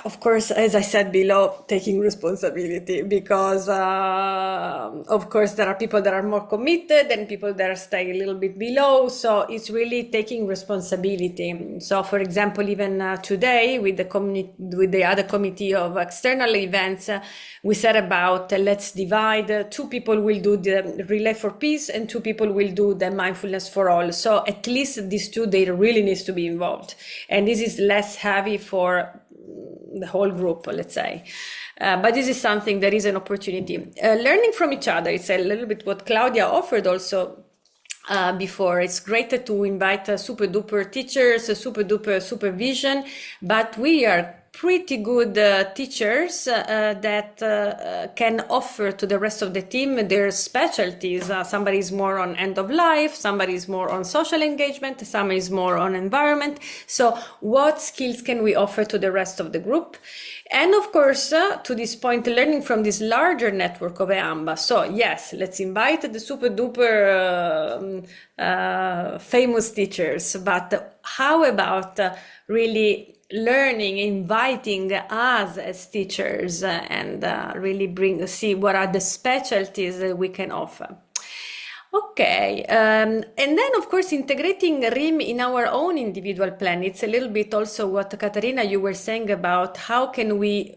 of course, as I said below, taking responsibility because, of course, there are people that are more committed and people that are staying a little bit below. So it's really taking responsibility. So, for example, even today with the other committee of external events, we said about let's divide. 2 people will do the Relay for Peace and 2 people will do the Mindfulness for All. So at least these 2, they really needs to be involved. And this is less heavy for the whole group, let's say. But this is something that is an opportunity. Learning from each other, it's a little bit what Claudia offered also before. It's great to invite super duper teachers, super duper supervision, but we are pretty good teachers that can offer to the rest of the team their specialties. Somebody is more on end of life, somebody is more on social engagement, somebody is more on environment. So what skills can we offer to the rest of the group? And of course, to this point, learning from this larger network of eamba. So yes, let's invite the super duper famous teachers, but how about really learning, inviting us as teachers and really see what are the specialties that we can offer. Okay, and then of course integrating RIM in our own individual plan. It's a little bit also what Caterina, you were saying about how can we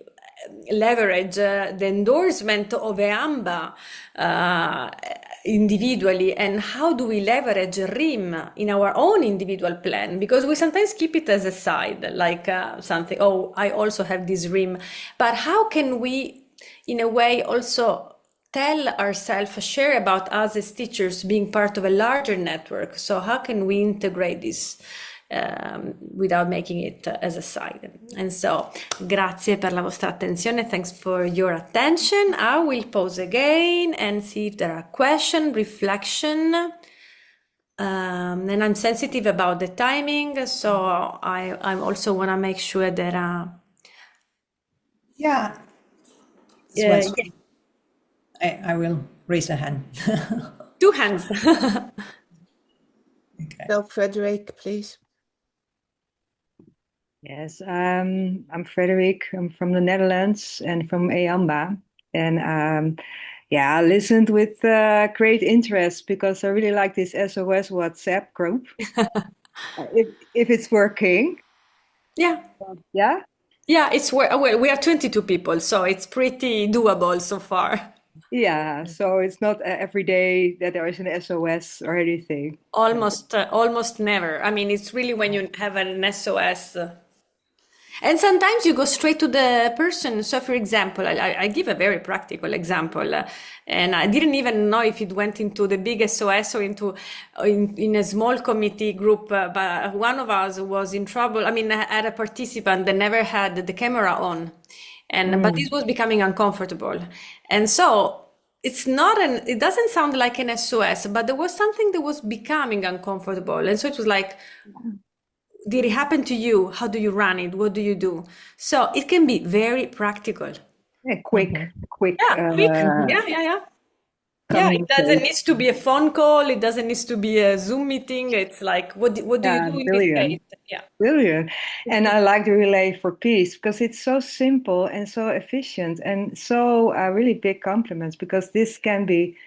leverage the endorsement of eamba individually, and how do we leverage RIM in our own individual plan, because we sometimes keep it as a side, like something, I also have this RIM, but how can we in a way also tell ourselves, share about us as teachers being part of a larger network? So how can we integrate this without making it as a side? And so, grazie per la vostra attenzione. Thanks for your attention. I will pause again and see if there are questions, reflection. And I'm sensitive about the timing, so I also want to make sure that Yeah. yeah. I will raise a hand. 2 hands. Okay. So, Frederick, please. Yes, I'm Frederick. I'm from the Netherlands and from eamba. And I listened with great interest because I really like this SOS WhatsApp group. if it's working. Yeah. Yeah? Yeah, it's well, we are 22 people, so it's pretty doable so far. Yeah, so it's not every day that there is an SOS or anything. Almost never. I mean, it's really when you have an SOS. And sometimes you go straight to the person. So, for example, I give a very practical example, and I didn't even know if it went into the big SOS or in a small committee group. But one of us was in trouble. I mean, I had a participant that never had the camera on, and but this was becoming uncomfortable, and so it doesn't sound like an SOS, but there was something that was becoming uncomfortable, and so it was like, did it happen to you? How do you run it? What do you do? So it can be very practical. Yeah, quick Yeah, quick. Yeah. Yeah, it doesn't communicate. need to be a phone call. It doesn't need to be a Zoom meeting. It's like, what do you Yeah, do in this case? brilliant. Yeah. Brilliant. And I like the Relay for Peace because it's so simple and so efficient and so really big compliments because this can be,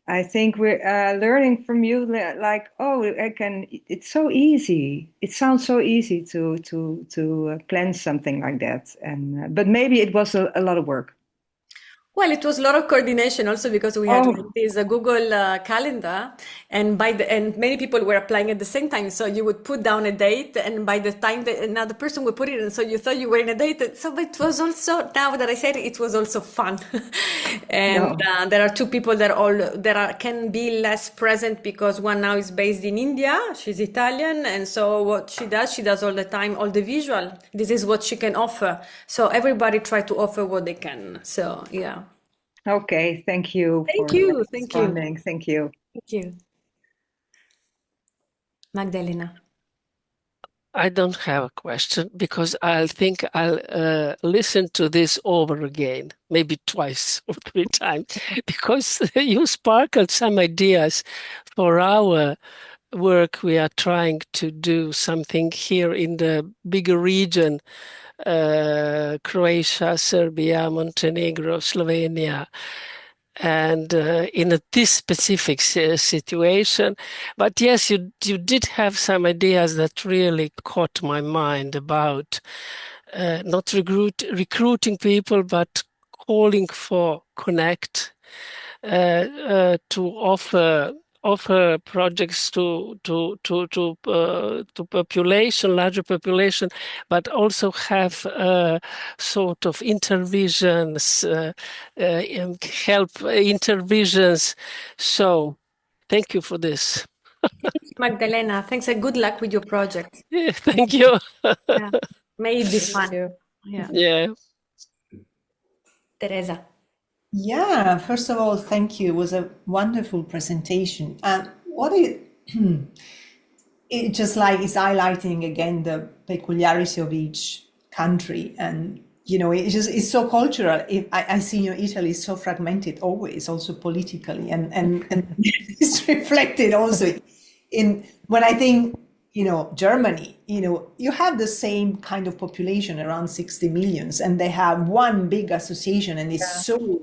I think we're learning from you like, oh, it's so easy. It sounds so easy to plan something like that. And but maybe it was a lot of work. Well, it was a lot of coordination also because we had like Oh, this Google calendar, and many people were applying at the same time. So you would put down a date, and by the time that another person would put it in, so you thought you were in a date. So it was also, now that I said it, it was also fun. And no. there are two people can be less present because one now is based in India. She's Italian, and so what she does all the time, all the visual. This is what she can offer. So everybody try to offer what they can. So yeah. Okay, thank you Thank for you. Thank you. responding. Thank you. Thank you. Magdalena. I don't have a question because I'll think I'll listen to this over again, maybe twice or three times, because you sparkled some ideas for our work. We are trying to do something here in the bigger region, Croatia, Serbia, Montenegro, Slovenia, and in this specific situation. But yes, you did have some ideas that really caught my mind about not recruiting people, but calling for connect, to offer projects to population, larger population, but also have sort of intervisions, help intervisions. So thank you for this. Magdalena, thanks and good luck with your project. Yeah, thank you. Yeah. May it be Thank fun. you. Yeah. Yeah. Teresa. Yeah, first of all, thank you. It was a wonderful presentation. What it just like is highlighting again the peculiarity of each country, and it's so cultural. I see, Italy is so fragmented always, also politically, and it's reflected also in when I think Germany. You have the same kind of population, around 60 millions, and they have one big association, and it's so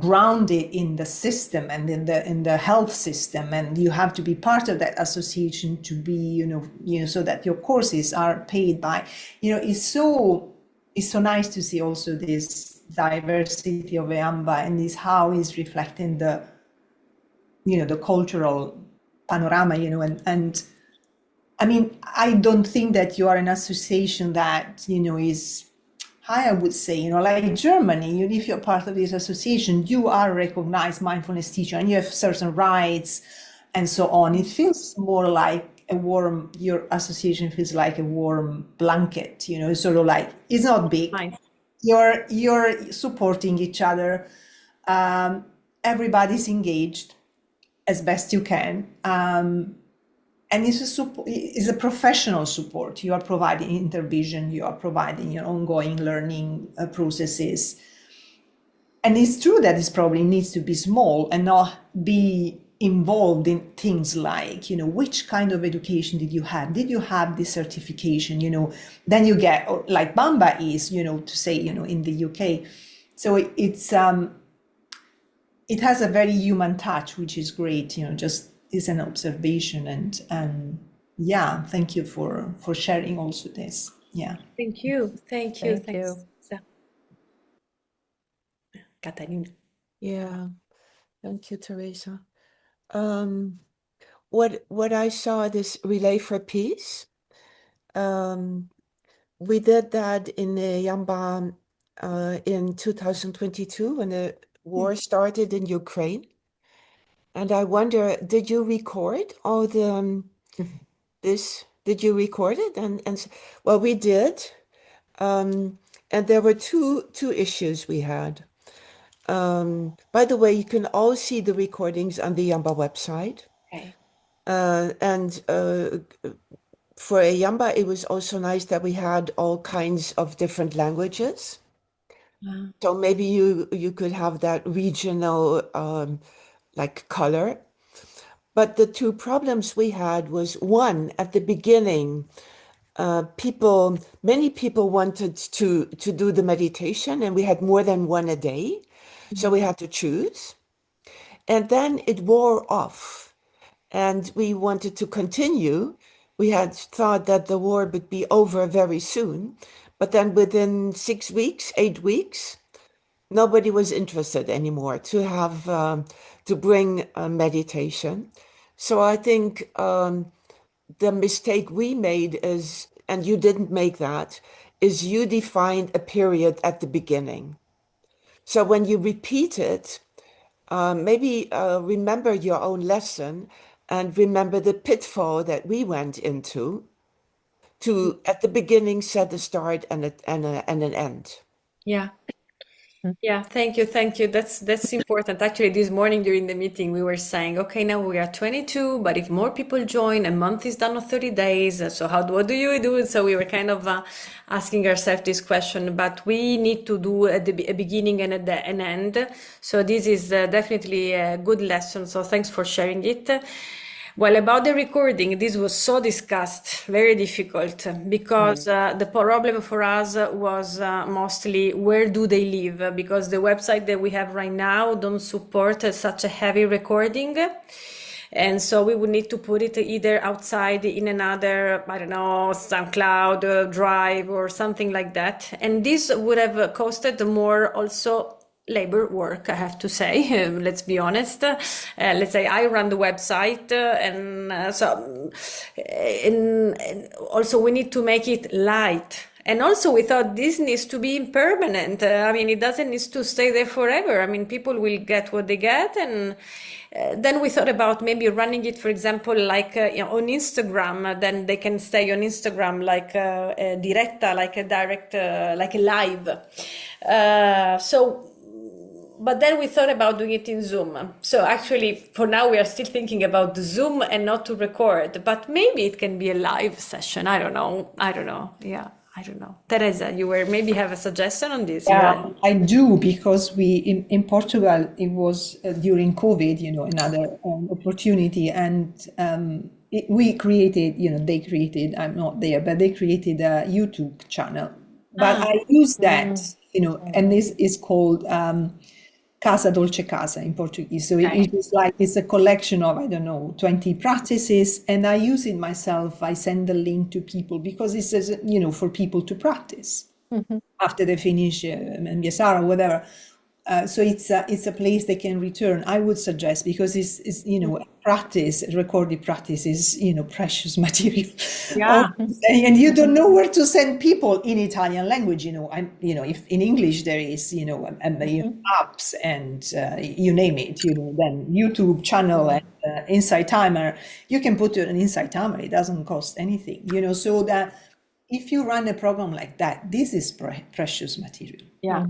grounded in the system and in the health system, and you have to be part of that association to be so that your courses are paid by it's so nice to see also this diversity of eamba, and this how is reflecting the the cultural panorama, and I mean, I don't think that you are an association that is high. I would say, like Germany, if you're part of this association, you are a recognized mindfulness teacher and you have certain rights and so on. It feels more like your association feels like a warm blanket, it's sort of like, it's not big. Nice. You're supporting each other. Everybody's engaged as best you can. And it's a professional support. You are providing intervision, you are providing your ongoing learning processes. And it's true that this probably needs to be small and not be involved in things like, which kind of education did you have? Did you have this certification? Then you get, like Bamba is, to say, in the UK. So it has a very human touch, which is great, just is an observation, and yeah, thank you for sharing also this. Yeah. Thank you. Thank you. Thank you. Thanks. Catarina. Yeah. Thank you, Teresa. What I saw, this Relay for Peace, we did that in Yamba in 2022 when the war started in Ukraine. And I wonder, did you record all the this? Did you record it? Well, we did. And there were two issues we had. By the way, you can all see the recordings on the Yamba website. Okay. And for Yamba, it was also nice that we had all kinds of different languages. So maybe you could have that regional like color. But the two problems we had was one, at the beginning, many people wanted to do the meditation, and we had more than one a day. So we had to choose. And then it wore off, and we wanted to continue. We had thought that the war would be over very soon, but then within 6 weeks, 8 weeks, nobody was interested anymore to have to bring meditation. So I think the mistake we made is, and you didn't make that, is you defined a period at the beginning. So when you repeat it, maybe remember your own lesson and remember the pitfall that we went into to, at the beginning, set a start and an end. Yeah. Yeah, thank you, thank you. That's important. Actually, this morning during the meeting, we were saying, okay, now we are 22, but if more people join, a month is done on 30 days. So what do you do? So we were kind of asking ourselves this question, but we need to do a beginning and an end. So this is definitely a good lesson. So thanks for sharing it. Well, about the recording, this was so discussed, very difficult, because the problem for us was mostly where do they live, because the website that we have right now don't support such a heavy recording. And so we would need to put it either outside in another, I don't know, SoundCloud, Drive, or something like that. And this would have costed more also labor work, I have to say. Let's be honest. Let's say I run the website, and also we need to make it light. And also we thought this needs to be permanent. I mean, it doesn't need to stay there forever. I mean, people will get what they get. And then we thought about maybe running it, for example, like on Instagram. Then they can stay on Instagram like diretta, like a direct, like a live. But then we thought about doing it in Zoom. So actually, for now, we are still thinking about the Zoom and not to record. But maybe it can be a live session. I don't know. Yeah, I don't know. Teresa, you maybe have a suggestion on this? Yeah, I do, because in Portugal, it was during COVID, another opportunity. And we created, they created, I'm not there, but they created a YouTube channel. But I use that, and this is called Casa Dolce Casa in Portuguese. So it is like, it's a collection of, I don't know, 20 practices, and I use it myself. I send the link to people because it says, for people to practice after they finish MBSR or whatever. So it's a place they can return. I would suggest, because it's practice, recorded practice is precious material. Yeah. And you don't know where to send people in Italian language. If in English there is apps and you name it. Then YouTube channel and Insight Timer. You can put an Insight Timer. It doesn't cost anything. So that if you run a program like that, this is precious material. Yeah.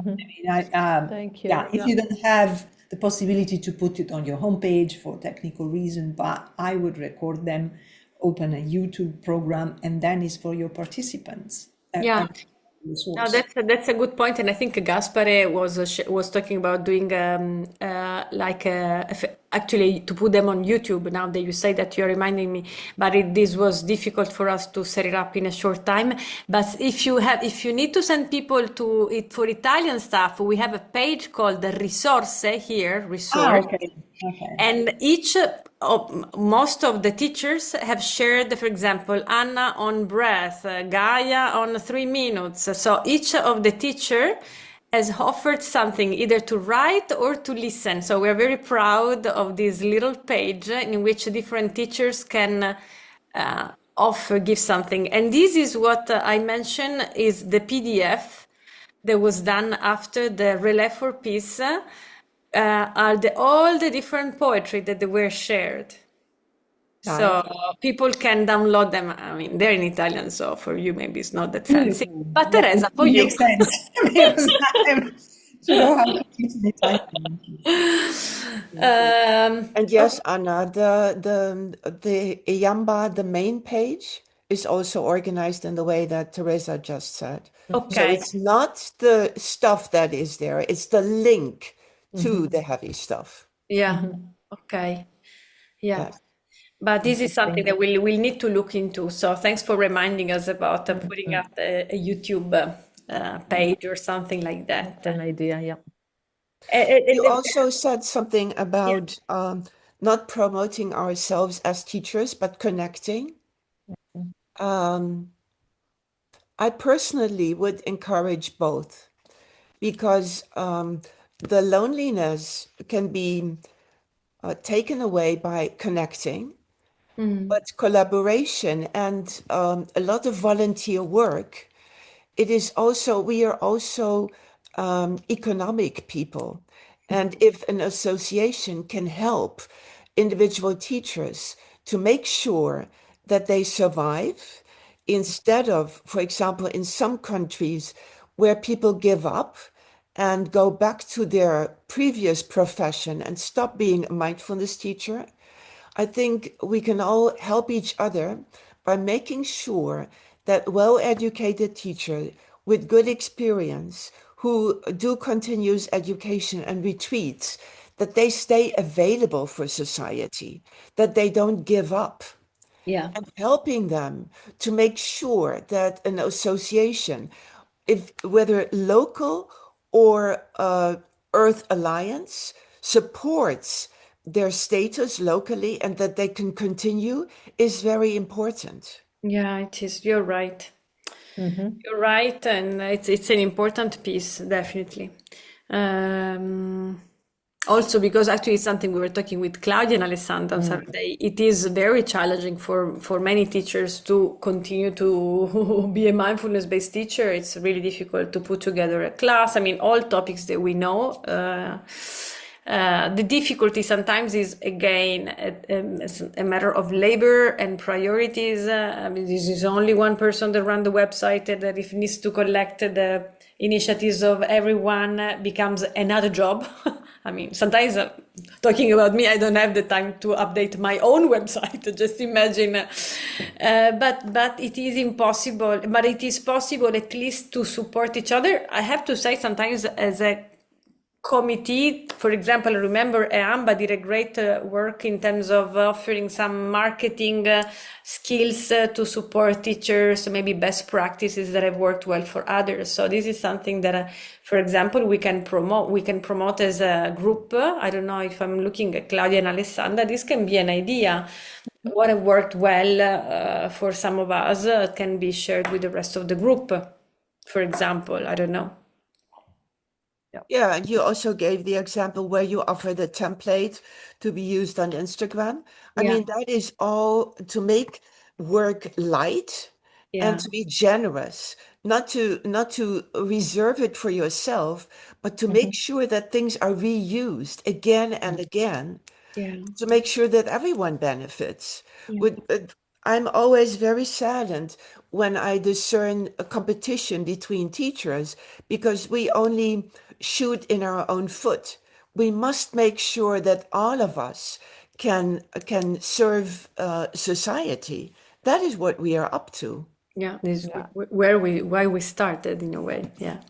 Thank you. Yeah, if you don't have the possibility to put it on your homepage for technical reason, but I would record them, open a YouTube program, and then it's for your participants. Yeah. No, that's a good point, and I think Gaspare was talking about doing actually to put them on YouTube. Now that you say that, you're reminding me, but this was difficult for us to set it up in a short time. But if you need to send people to it for Italian stuff, we have a page called the Risorse here, Resource. Okay. And most of the teachers have shared, for example, Anna on breath, Gaia on 3 minutes. So each of the teacher has offered something either to write or to listen. So we're very proud of this little page in which different teachers can offer, give something. And this is what I mentioned is the PDF that was done after the Relay for Peace, are all the different poetry that they were shared. So people can download them. I mean, they're in Italian, so for you maybe it's not that fancy. But Yeah, Teresa, for it you. makes sense because I to know how to teach in Italian. And yes, Anna, the eamba, the main page, is also organized in the way that Teresa just said. So Okay. it's not the stuff that is there, it's the link to the heavy stuff. Yeah. Okay. Yeah. Yes. But this is something that we'll need to look into. So thanks for reminding us about putting up a YouTube page or something like that. An idea, yeah. You also said something about not promoting ourselves as teachers, but connecting. I personally would encourage both because the loneliness can be taken away by connecting, but collaboration and a lot of volunteer work. We are also economic people. And if an association can help individual teachers to make sure that they survive, instead of, for example, in some countries where people give up and go back to their previous profession and stop being a mindfulness teacher, I think we can all help each other by making sure that well-educated teachers with good experience who do continuous education and retreats, that they stay available for society, that they don't give up. Yeah. And helping them to make sure that an association, if whether local or Earth Alliance, supports their status locally and that they can continue is very important. Yeah, it is. You're right. You're right, and it's an important piece, definitely. Also, because actually it's something we were talking with Claudia and Alessandra on Saturday. It is very challenging for many teachers to continue to be a mindfulness-based teacher. It's really difficult to put together a class. I mean, all topics that we know. The difficulty sometimes is again a matter of labor and priorities. I mean, this is only one person that runs the website, and that if needs to collect the initiatives of everyone becomes another job. I mean, sometimes talking about me, I don't have the time to update my own website. Just imagine. But it is impossible. But it is possible at least to support each other. I have to say, sometimes as a committee, for example, I remember eamba did a great work in terms of offering some marketing skills to support teachers, maybe best practices that have worked well for others. So this is something that, for example, we can promote as a group. I don't know if I'm looking at Claudia and Alessandra, this can be an idea. What have worked well for some of us can be shared with the rest of the group, for example. I don't know. Yeah, and you also gave the example where you offer the template to be used on Instagram. I mean, that is all to make work light and to be generous, not to reserve it for yourself, but to make sure that things are reused again and again, to make sure that everyone benefits. I'm always very saddened when I discern a competition between teachers because we only shoot in our own foot. We must make sure that all of us can serve society. That is what we are up to. Yeah, this is why we started in a way. Yeah.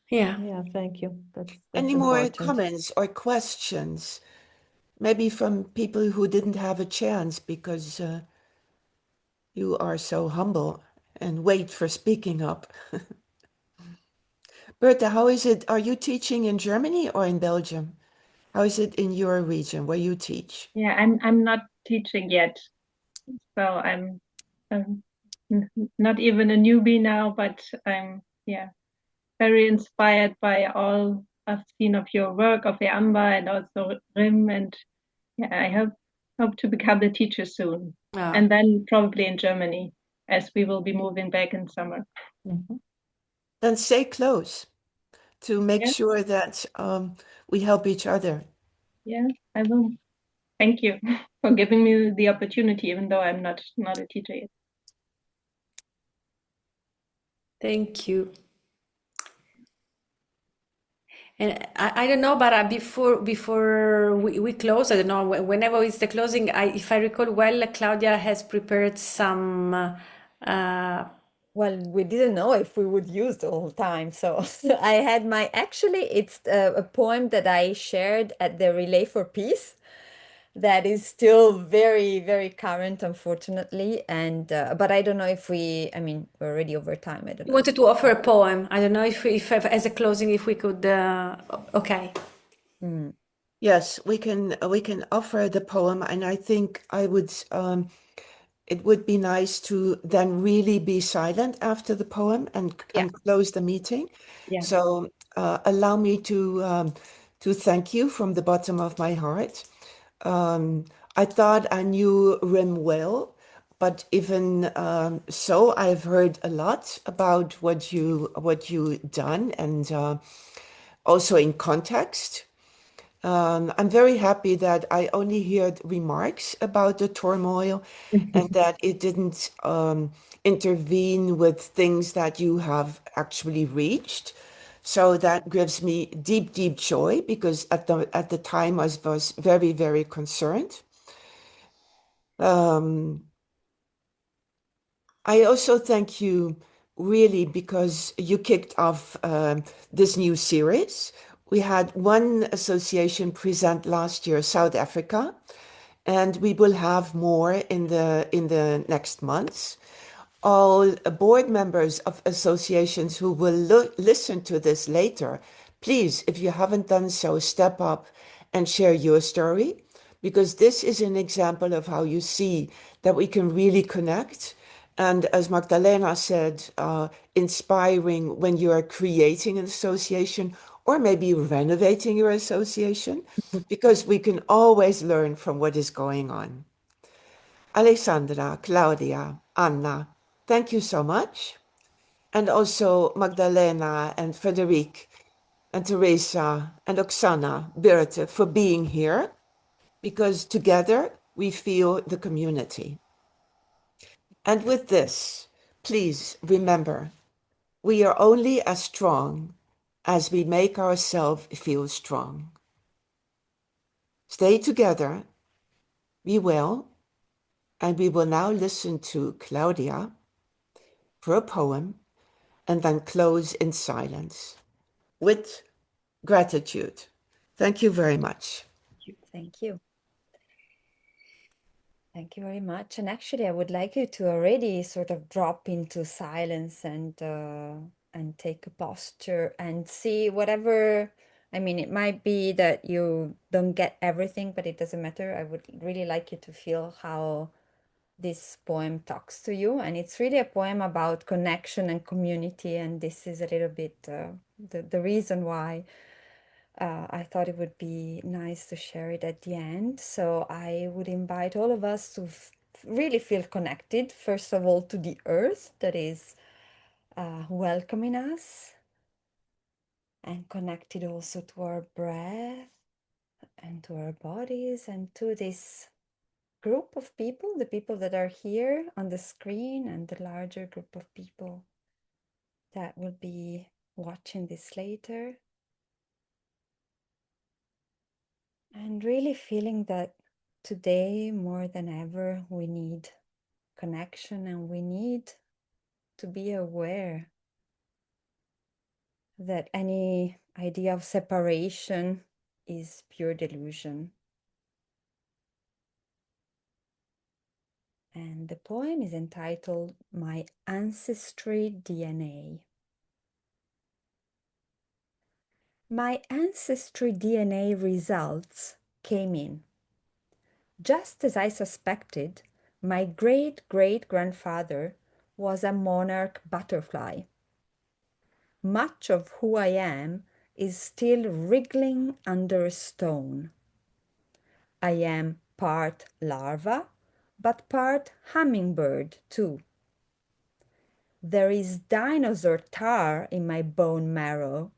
Yeah. Thank you. That's Any more important. comments or questions? Maybe from people who didn't have a chance because you are so humble and wait for speaking up. Berta, how is it? Are you teaching in Germany or in Belgium? How is it in your region where you teach? Yeah, I'm not teaching yet, so I'm not even a newbie now, but I'm very inspired by all I've seen of your work, of eamba, and also Rim, and I hope to become the teacher soon, and then probably in Germany, as we will be moving back in summer. Then stay close to make sure that we help each other. Yeah, I will. Thank you for giving me the opportunity, even though I'm not a teacher yet. Thank you. And I don't know, but before we close, I don't know, whenever it's the closing, if I recall well, Claudia has prepared some. Well, we didn't know if we would use the whole time. So I had it's a poem that I shared at the Relay for Peace that is still very, very current, unfortunately. And but I don't know if we're already over time. I don't You know. wanted to offer a poem. I don't know if as a closing, if we could. Okay. Yes, we can offer the poem, and I think it would be nice to then really be silent after the poem and close the meeting. Yeah. So allow me to thank you from the bottom of my heart. I thought I knew Rim well, but even so, I've heard a lot about what you done, and also in context. I'm very happy that I only heard remarks about the turmoil and that it didn't intervene with things that you have actually reached. So that gives me deep, deep joy because at the time I was very, very concerned. I also thank you really because you kicked off this new series. We had one association present last year, South Africa, and we will have more in the next months. All board members of associations who will listen to this later, please, if you haven't done so, step up and share your story, because this is an example of how you see that we can really connect. And as Magdalena said, inspiring when you are creating an association or maybe renovating your association, because we can always learn from what is going on. Alessandra, Claudia, Anna, thank you so much. And also Magdalena and Frederic and Teresa and Oksana, Birte, for being here, because together we feel the community. And with this, please remember, we are only as strong as we make ourselves feel strong. Stay together, be well, and we will now listen to Claudia for a poem and then close in silence with gratitude. Thank you very much. Thank you. Thank you very much. And actually, I would like you to already sort of drop into silence and take a posture and see whatever. I mean, it might be that you don't get everything, but it doesn't matter. I would really like you to feel how this poem talks to you. And it's really a poem about connection and community. And this is a little bit the reason why I thought it would be nice to share it at the end. So I would invite all of us to really feel connected, first of all, to the earth that is welcoming us, and connected also to our breath and to our bodies and to this group of people, the people that are here on the screen, and the larger group of people that will be watching this later. And really feeling that today, more than ever, we need connection, and we need to be aware that any idea of separation is pure delusion. And the poem is entitled My Ancestry DNA. My ancestry DNA results came in. Just as I suspected, my great-great-grandfather was a monarch butterfly. Much of who I am is still wriggling under a stone. I am part larva, but part hummingbird too. There is dinosaur tar in my bone marrow.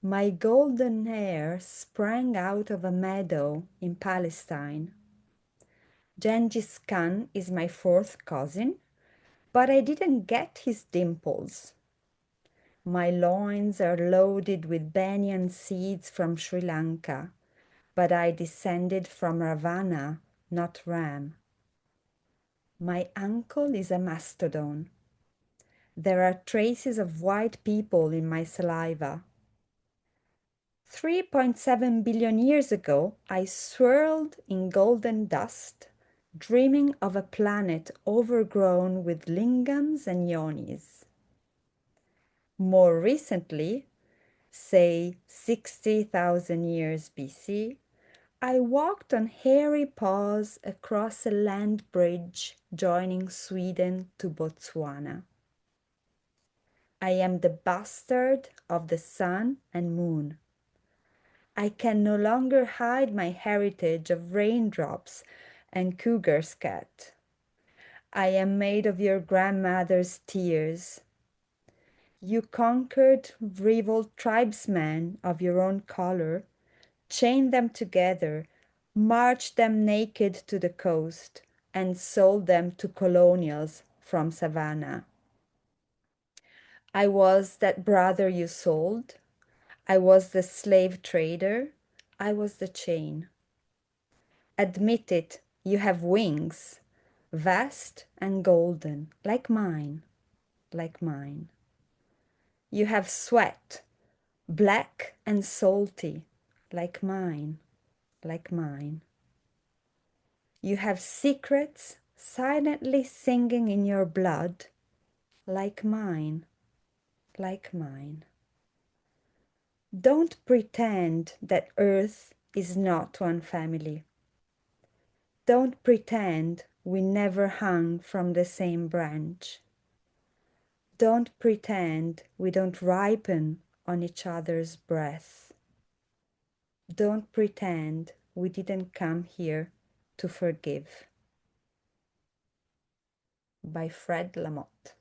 My golden hair sprang out of a meadow in Palestine. Gengis Khan is my fourth cousin, but I didn't get his dimples. My loins are loaded with banyan seeds from Sri Lanka, but I descended from Ravana, not Ram. My uncle is a mastodon. There are traces of white people in my saliva. 3.7 billion years ago, I swirled in golden dust, dreaming of a planet overgrown with lingams and yonis. More recently, say 60,000 years BC, I walked on hairy paws across a land bridge joining Sweden to Botswana. I am the bastard of the sun and moon. I can no longer hide my heritage of raindrops and cougar scat. I am made of your grandmother's tears. You conquered revolt tribesmen of your own color, chained them together, marched them naked to the coast, and sold them to colonials from Savannah. I was that brother you sold. I was the slave trader. I was the chain. Admit it, you have wings, vast and golden, like mine, like mine. You have sweat, black and salty, like mine, like mine. You have secrets silently singing in your blood, like mine, like mine. Don't pretend that Earth is not one family. Don't pretend we never hung from the same branch. Don't pretend we don't ripen on each other's breath. Don't pretend we didn't come here to forgive. By Fred Lamotte.